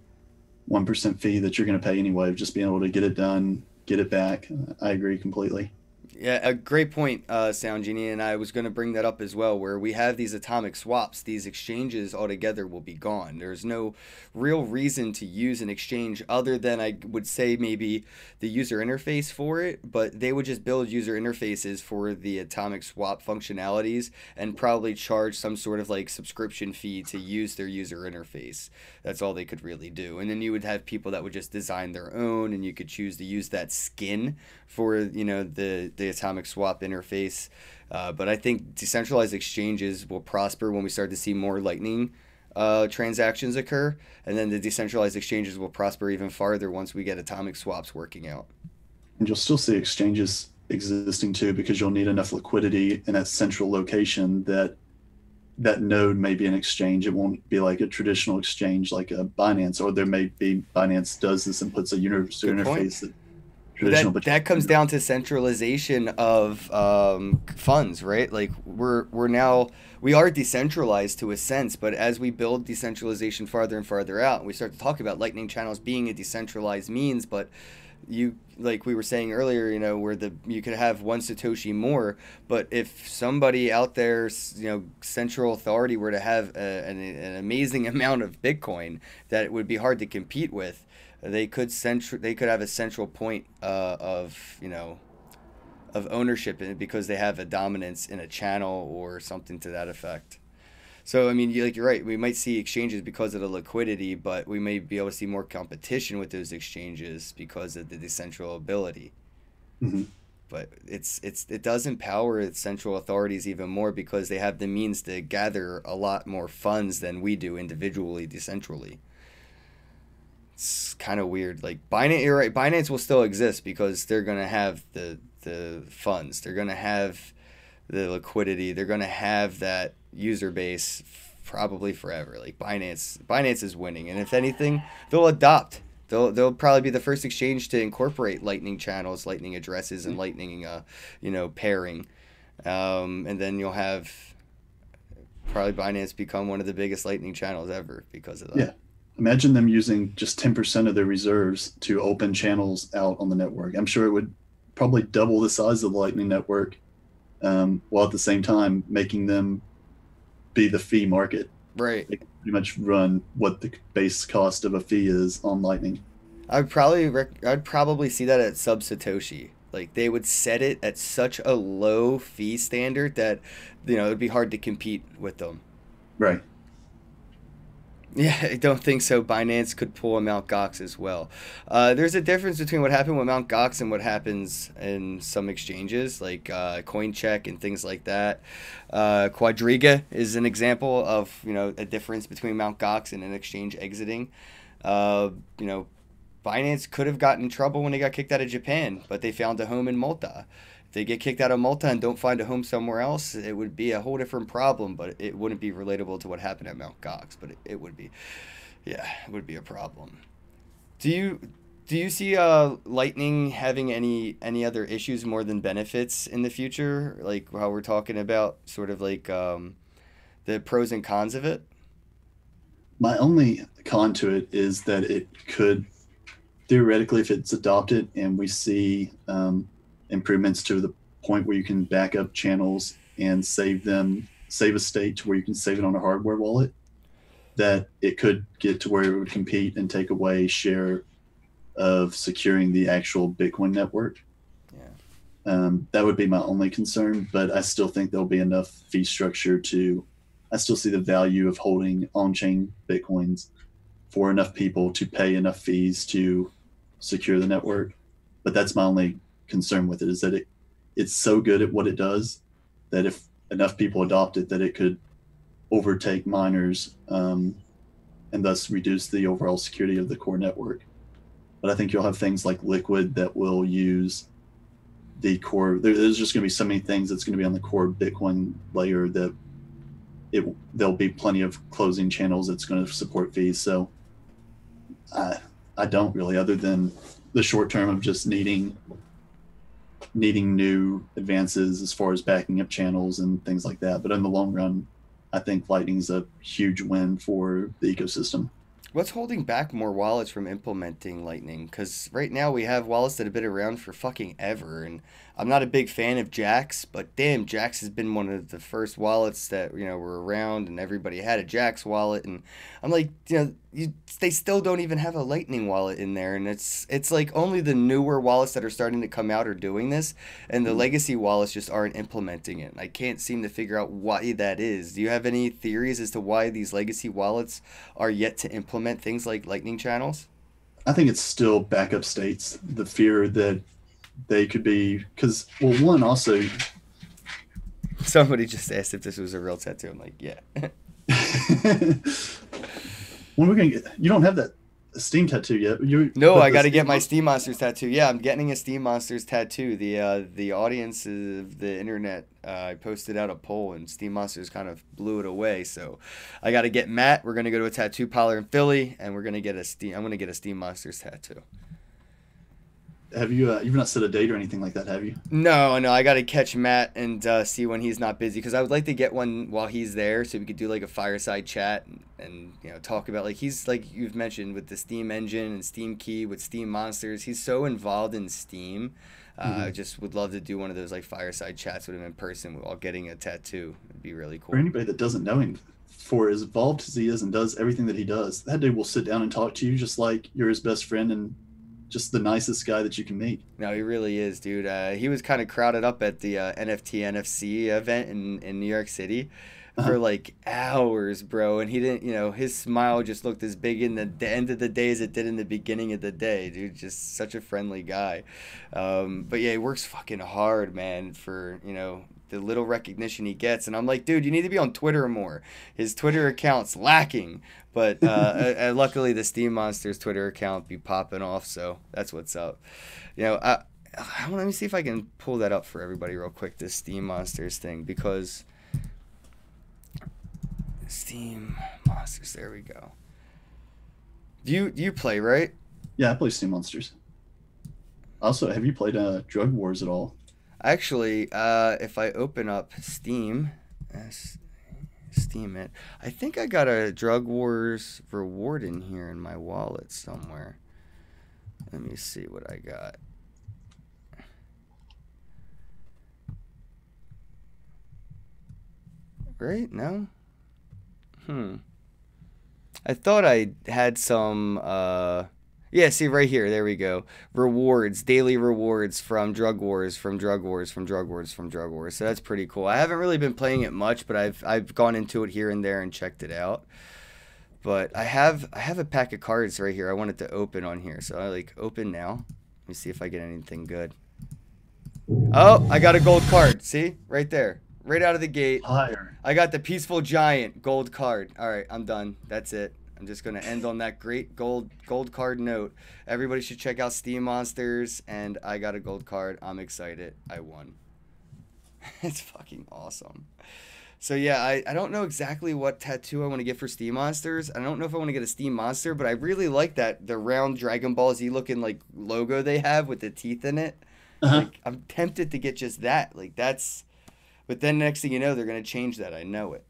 1% fee that you're going to pay anyway of just being able to get it done, get it back. I agree completely. Yeah, a great point, Sound Genie, and I was going to bring that up as well. Where we have these atomic swaps, these exchanges altogether will be gone. There's no real reason to use an exchange other than, I would say, maybe the user interface for it, but they would just build user interfaces for the atomic swap functionalities and probably charge some sort of like subscription fee to use their user interface. That's all they could really do. And then you would have people that would just design their own, and you could choose to use that skin for the atomic swap interface. But I think decentralized exchanges will prosper when we start to see more Lightning transactions occur, and then the decentralized exchanges will prosper even farther once we get atomic swaps working out. And you'll still see exchanges existing too, because you'll need enough liquidity in a central location that that node may be an exchange. It won't be like a traditional exchange like a Binance, or there may be Binance does this and puts a user Good point. interface that traditional. That comes down to centralization of funds, right? Like we're now we are decentralized to a sense, but as we build decentralization farther and farther out, we start to talk about Lightning channels being a decentralized means, but you like we were saying earlier, you know, where you could have one Satoshi more, but if somebody out there, you know, central authority were to have an amazing amount of Bitcoin that it would be hard to compete with, they could have a central point of, you know, of ownership in it because they have a dominance in a channel or something to that effect. So I mean, you're right. We might see exchanges because of the liquidity, but we may be able to see more competition with those exchanges because of the decentral ability. Hmm. But it does empower its central authorities even more because they have the means to gather a lot more funds than we do individually, decentrally. It's kind of weird. Like Binance, you're right. Binance will still exist because they're gonna have the funds. They're gonna have the liquidity. They're gonna have that user base probably forever. Like Binance is winning, and if anything, they'll adopt. They'll probably be the first exchange to incorporate Lightning channels, Lightning addresses, and Lightning, you know, pairing, and then you'll have probably Binance become one of the biggest Lightning channels ever because of that. Yeah. Imagine them using just 10% of their reserves to open channels out on the network. I'm sure it would probably double the size of the Lightning network, while at the same time making them be the fee market. Right. They can pretty much run what the base cost of a fee is on Lightning. I'd probably see that at sub Satoshi. Like they would set it at such a low fee standard that, you know, it'd be hard to compete with them. Right. Yeah, I don't think so. Binance could pull a Mt. Gox as well. There's a difference between what happened with Mt. Gox and what happens in some exchanges, like CoinCheck and things like that. Quadriga is an example of, you know, a difference between Mt. Gox and an exchange exiting. You know, Binance could have gotten in trouble when they got kicked out of Japan, but they found a home in Malta. If they get kicked out of Malta and don't find a home somewhere else, it would be a whole different problem, but it wouldn't be relatable to what happened at Mt. Gox, but it would be, yeah, it would be a problem. Do you see Lightning having any other issues more than benefits in the future? Like how we're talking about sort of like the pros and cons of it? My only con to it is that it could theoretically, if it's adopted and we see improvements to the point where you can back up channels and save a state to where you can save it on a hardware wallet, that it could get to where it would compete and take away share of securing the actual Bitcoin network. Yeah. That would be my only concern, but I still think there'll be enough fee structure I still see the value of holding on-chain Bitcoins for enough people to pay enough fees to secure the network. But that's my only concern with it, is that it's so good at what it does that if enough people adopt it, that it could overtake miners, and thus reduce the overall security of the core network. But I think you'll have things like Liquid that will use the core. There's just going to be so many things that's going to be on the core Bitcoin layer that there'll be plenty of closing channels that's going to support fees. So I don't really, other than the short term of just needing new advances as far as backing up channels and things like that. But in the long run, I think Lightning's a huge win for the ecosystem. What's holding back more wallets from implementing Lightning? Because right now we have wallets that have been around for fucking ever, and I'm not a big fan of Jax, but damn, Jax has been one of the first wallets that, you know, were around, and everybody had a Jax wallet, and I'm like, you know, they still don't even have a Lightning wallet in there, and it's like only the newer wallets that are starting to come out are doing this, and the legacy wallets just aren't implementing it. I can't seem to figure out why that is. Do you have any theories as to why these legacy wallets are yet to implement things like Lightning channels? I think it's still backup states. The fear that they could be, because, well, one also. Somebody just asked if this was a real tattoo. I'm like, yeah. When we're gonna get, you don't have that Steam tattoo yet. No, I got to get my Steam Monsters tattoo. Yeah, I'm getting a Steam Monsters tattoo. The audience of the internet, I posted out a poll, and Steam Monsters kind of blew it away. So I got to get Matt. We're gonna go to a tattoo parlor in Philly, and I'm gonna get a Steam Monsters tattoo. Have you? You've not set a date or anything like that, have you? No, no, I got to catch Matt and see when he's not busy because I would like to get one while he's there so we could do like a fireside chat and you know talk about like he's like you've mentioned with the Steam engine and Steam Key with Steam Monsters. He's so involved in Steam. I Hmm. just would love to do one of those like fireside chats with him in person while getting a tattoo. It'd be really For cool. anybody that doesn't know him, for as involved as he is and does everything that he does, that dude will sit down and talk to you just like you're his best friend and just the nicest guy that you can meet. No, he really is, dude. He was kind of crowded up at the NFT NFC event in New York City Uh-huh. for like hours, bro. And he didn't, you know, his smile just looked as big in the end of the day as it did in the beginning of the day, dude. Just such a friendly guy. But yeah, he works fucking hard, man, for, you know, the little recognition he gets. And I'm like, dude, you need to be on Twitter more. His Twitter account's lacking. But luckily, the Steam Monsters Twitter account be popping off, so that's what's up. You know, let me see if I can pull that up for everybody real quick. This Steam Monsters thing, because Steam Monsters. There we go. Do you play, right? Yeah, I play Steam Monsters. Also, have you played Drug Wars at all? Actually, if I open up Steam, Steam it. I think I got a Drug Wars reward in here in my wallet somewhere. Let me see what I got. Right? No? Hmm. I thought I had some yeah, see right here. There we go. Rewards, daily rewards from Drug Wars, from Drug Wars, from Drug Wars, from Drug Wars. So that's pretty cool. I haven't really been playing it much, but I've gone into it here and there and checked it out. But I have a pack of cards right here. I wanted to open on here. So I like open now. Let me see if I get anything good. Oh, I got a gold card. See? Right there. Right out of the gate. Higher. I got the Peaceful Giant gold card. All right, I'm done. That's it. I'm just gonna end on that great gold card note. Everybody should check out Steam Monsters, and I got a gold card. I'm excited. I won. It's fucking awesome. So yeah, I don't know exactly what tattoo I want to get for Steam Monsters. I don't know if I want to get a Steam Monster, but I really like that the round Dragon Ball Z looking like logo they have with the teeth in it. Uh-huh. Like I'm tempted to get just that. Like that's but then next thing you know, they're gonna change that. I know it.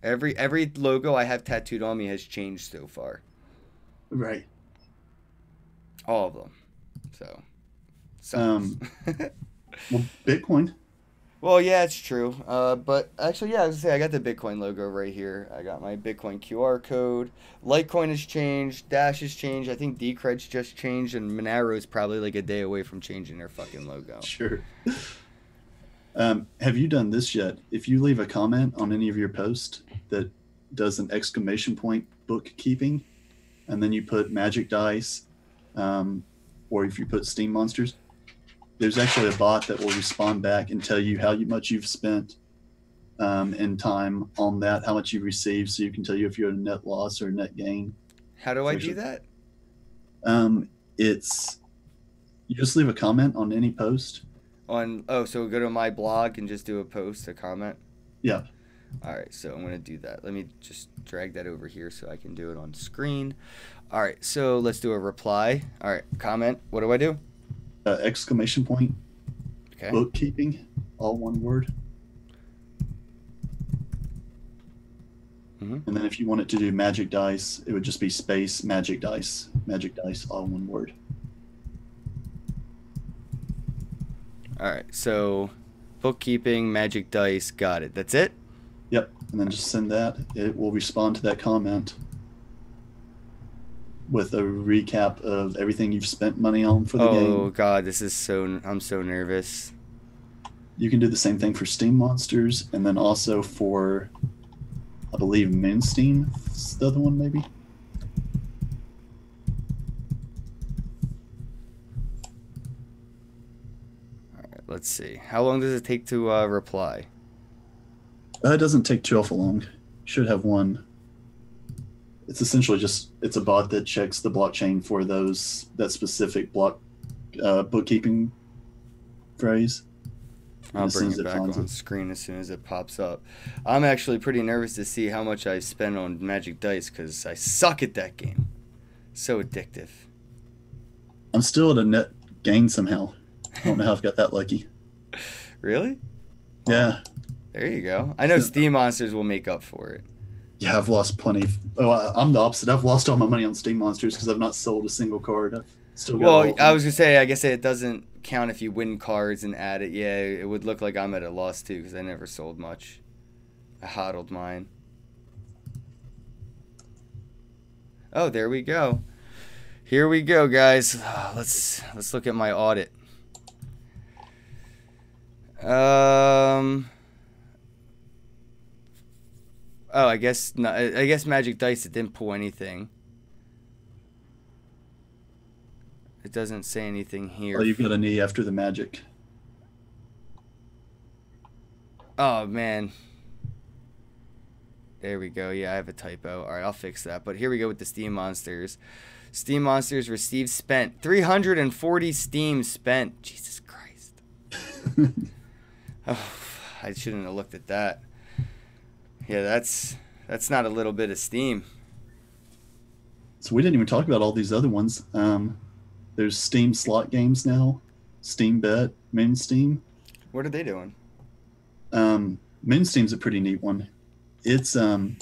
Every logo I have tattooed on me has changed so far. Right. All of them. So sucks. Um, well, Bitcoin. Well, yeah, it's true. But actually, yeah, I was gonna say I got the Bitcoin logo right here. I got my Bitcoin QR code. Litecoin has changed. Dash has changed. I think Decred's just changed, and Monero is probably like a day away from changing their fucking logo. Sure. Have you done this yet? If you leave a comment on any of your posts that does an exclamation point bookkeeping, and then you put Magic Dice, or if you put Steam Monsters, there's actually a bot that will respond back and tell you much you've spent in time on that, how much you received, so you can tell you if you're at a net loss or a net gain. How do I do that? It's you just leave a comment on any post. So go to my blog and just do a post, a comment. Yeah. All right, so I'm going to do that. Let me just drag that over here so I can do it on screen. All right, so let's do a reply. All right, comment. What do I do? Exclamation point Okay. bookkeeping, all one word. Mm-hmm. And then if you want it to do Magic Dice, it would just be space Magic Dice, all one word. All right, so bookkeeping, magic dice, got it. That's it? Yep. And then just send that. It will respond to that comment with a recap of everything you've spent money on for the game. Oh, God, I'm so nervous. You can do the same thing for Steam Monsters, and then also for, I believe, Moonstein. Is the other one, maybe? Let's see. How long does it take to reply? It doesn't take too awful long. You should have one. It's essentially it's a bot that checks the blockchain for that specific bookkeeping phrase. I'll bring it back on screen as soon as it pops up. I'm actually pretty nervous to see how much I spend on Magic Dice because I suck at that game. So addictive. I'm still at a net gained somehow. I don't know how I've got that lucky. Really? Yeah. There you go. I know Steam Monsters will make up for it. Yeah, I've lost plenty. I'm the opposite. I've lost all my money on Steam Monsters because I've not sold a single card. I've still got all Well, of I them. was gonna say, I guess it doesn't count if you win cards and add it. Yeah, it would look like I'm at a loss too because I never sold much. I hodled mine. Oh, there we go. Here we go, guys. Let's look at my audit. Oh, I guess not. I guess Magic Dice, it didn't pull anything. It doesn't say anything here. Oh, you've got an E after the Magic. Oh man. There we go. Yeah, I have a typo. All right, I'll fix that. But here we go with the Steam Monsters. Steam Monsters received spent 340 Steam spent. Jesus Christ. Oh, I shouldn't have looked at that. Yeah, that's not a little bit of Steam. So we didn't even talk about all these other ones. There's Steam slot games now. Steam Bet, Moonsteam. What are they doing? Moonsteam's a pretty neat one. It's been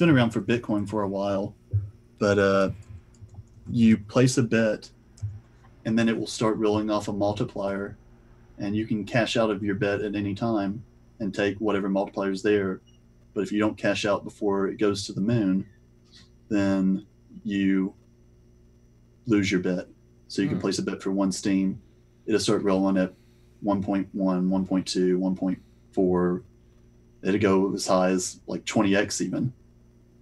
around for Bitcoin for a while, but you place a bet, and then it will start rolling off a multiplier, and you can cash out of your bet at any time and take whatever multiplier is there. But if you don't cash out before it goes to the moon, then you lose your bet. So you can place a bet for one Steam. It'll start rolling at 1.1, 1.2, 1.4. It'll go as high as like 20x even.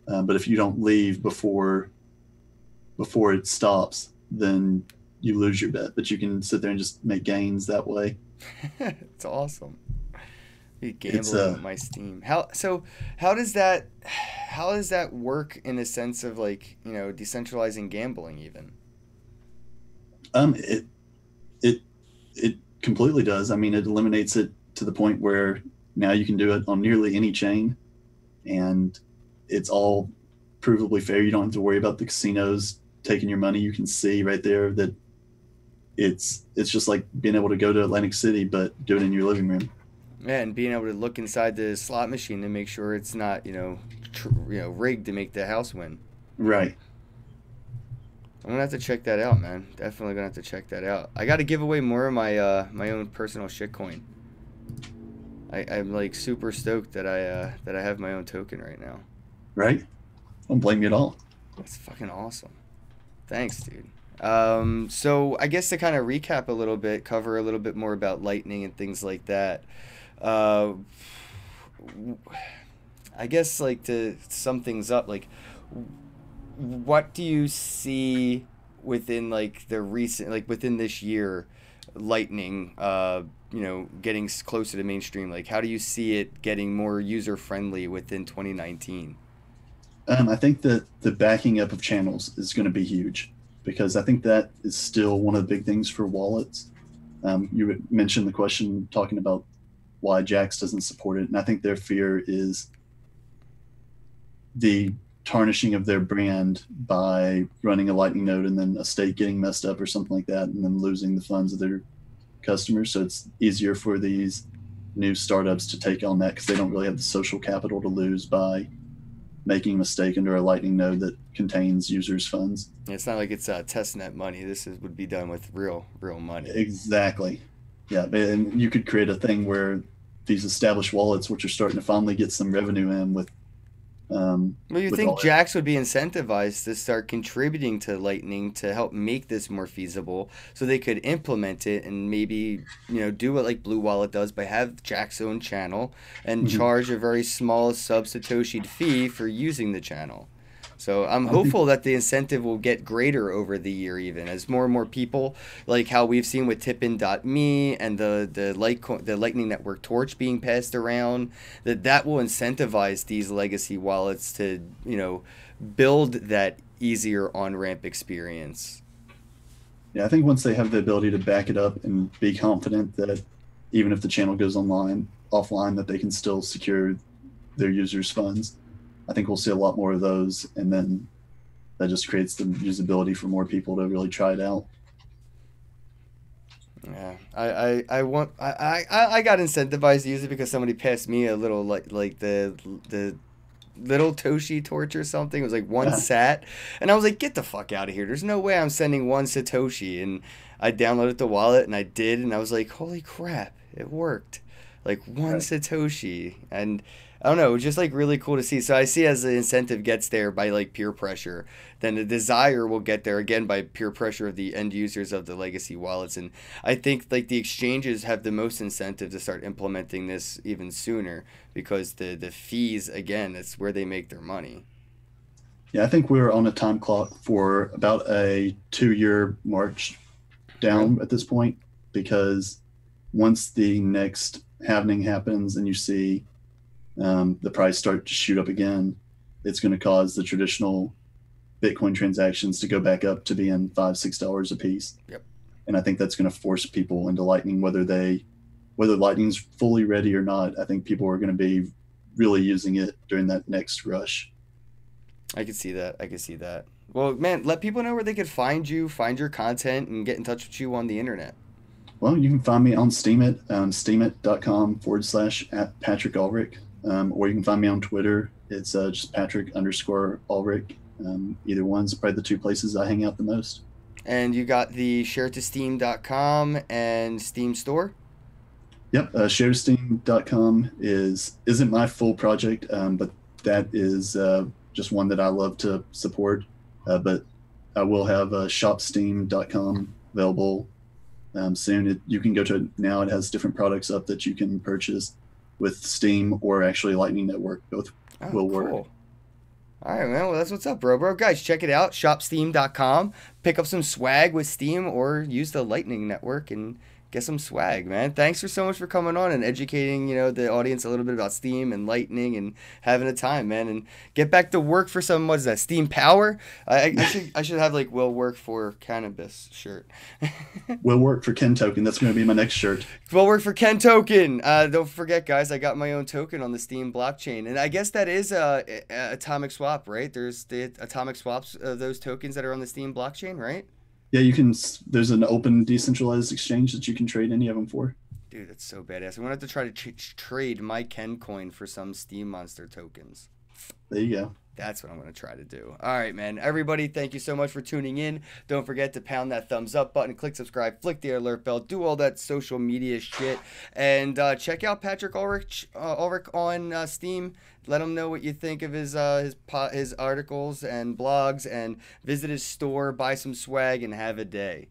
But if you don't leave before it stops, then you lose your bet. But you can sit there and just make gains that way. It's awesome. Gambling with my Steam. How does that work in a sense of like, you know, decentralizing gambling even? It completely does. I mean, it eliminates it to the point where now you can do it on nearly any chain, and it's all provably fair. You don't have to worry about the casinos taking your money. You can see right there that it's just like being able to go to Atlantic City, but do it in your living room. Yeah, and being able to look inside the slot machine to make sure it's not, rigged to make the house win. Right. I'm gonna have to check that out, man. Definitely gonna have to check that out. I got to give away more of my my own personal shitcoin. I'm like super stoked that I have my own token right now. Right. Don't blame you at all. That's fucking awesome. Thanks, dude. So I guess to kind of recap a little bit, cover a little bit more about Lightning and things like that. I guess like to sum things up, like what do you see within like the recent, like within this year, Lightning, getting closer to mainstream? Like how do you see it getting more user friendly within 2019? I think that the backing up of channels is going to be huge, because I think that is still one of the big things for wallets. You had mentioned the question talking about why Jax doesn't support it, and I think their fear is the tarnishing of their brand by running a Lightning node and then a stake getting messed up or something like that, and then losing the funds of their customers. So it's easier for these new startups to take on that because they don't really have the social capital to lose by making a mistake under a Lightning node that contains users' funds. It's not like it's testnet money. This would be done with real money. Exactly. Yeah, and you could create a thing where these established wallets, which are starting to finally get some revenue in with. Well, you think Jax would be incentivized to start contributing to Lightning to help make this more feasible, so they could implement it and maybe do what like Blue Wallet does by have Jax's own channel and charge a very small sub-Satoshi fee for using the channel. So I'm hopeful that the incentive will get greater over the year, even as more and more people, like how we've seen with Tippin.me and the Lightning Network torch being passed around, that will incentivize these legacy wallets to build that easier on-ramp experience. Yeah, I think once they have the ability to back it up and be confident that even if the channel goes offline, that they can still secure their users' funds, I think we'll see a lot more of those, and then that just creates the usability for more people to really try it out. Yeah, I got incentivized to use it because somebody passed me a little like the little Toshi torch or something. It was like one sat, and I was like, get the fuck out of here. There's no way I'm sending one Satoshi. And I downloaded the wallet and I did, and I was like, holy crap, it worked. Like one Right. Satoshi, and I don't know, it was just like really cool to see. So I see as the incentive gets there by like peer pressure, then the desire will get there again by peer pressure of the end users of the legacy wallets. And I think like the exchanges have the most incentive to start implementing this even sooner because the fees again, it's where they make their money. Yeah, I think we're on a time clock for about a 2 year march Really? down at this point, because once the next halving happens and you see the price start to shoot up again, it's going to cause the traditional Bitcoin transactions to go back up to being $5, $6 a piece. Yep. And I think that's going to force people into Lightning, whether Lightning's fully ready or not. I think people are going to be really using it during that next rush. I could see that. I could see that. Well, man, let people know where they could find you, find your content, and get in touch with you on the internet. Well, you can find me on Steemit, steemit.com/@ Patrick Ulrich, or you can find me on Twitter. It's just Patrick_Ulrich. Either one's probably the two places I hang out the most. And you got the sharetossteam.com and Steam Store. Yep, sharesteam.com isn't my full project, but that is just one that I love to support. But I will have shopsteam.com available soon. You can go to it now. It has different products up that you can purchase with Steam or actually Lightning Network. Both Oh, will work. cool. All right, man. Well, that's what's up, bro. Guys, check it out. Shopsteam.com. Pick up some swag with Steam or use the Lightning Network and get some swag, man. Thanks for so much for coming on and educating, the audience a little bit about Steam and Lightning and having a time, man. And get back to work for some, what is that, Steam Power? I should have like will work for cannabis shirt. Will work for Ken Token. That's going to be my next shirt. Will work for Ken Token. Don't forget, guys, I got my own token on the Steam blockchain, and I guess that is a atomic swap, right? There's the atomic swaps of those tokens that are on the Steam blockchain, right? Yeah, you can. There's an open decentralized exchange that you can trade any of them for. Dude, that's so badass. I'm gonna have to try to trade my Ken coin for some Steam Monster tokens. There you go. That's what I'm going to try to do. All right, man. Everybody, thank you so much for tuning in. Don't forget to pound that thumbs up button, click subscribe, flick the alert bell, do all that social media shit. And check out Patrick Ulrich on Steam. Let him know what you think of his articles and blogs, and visit his store, buy some swag, and have a day.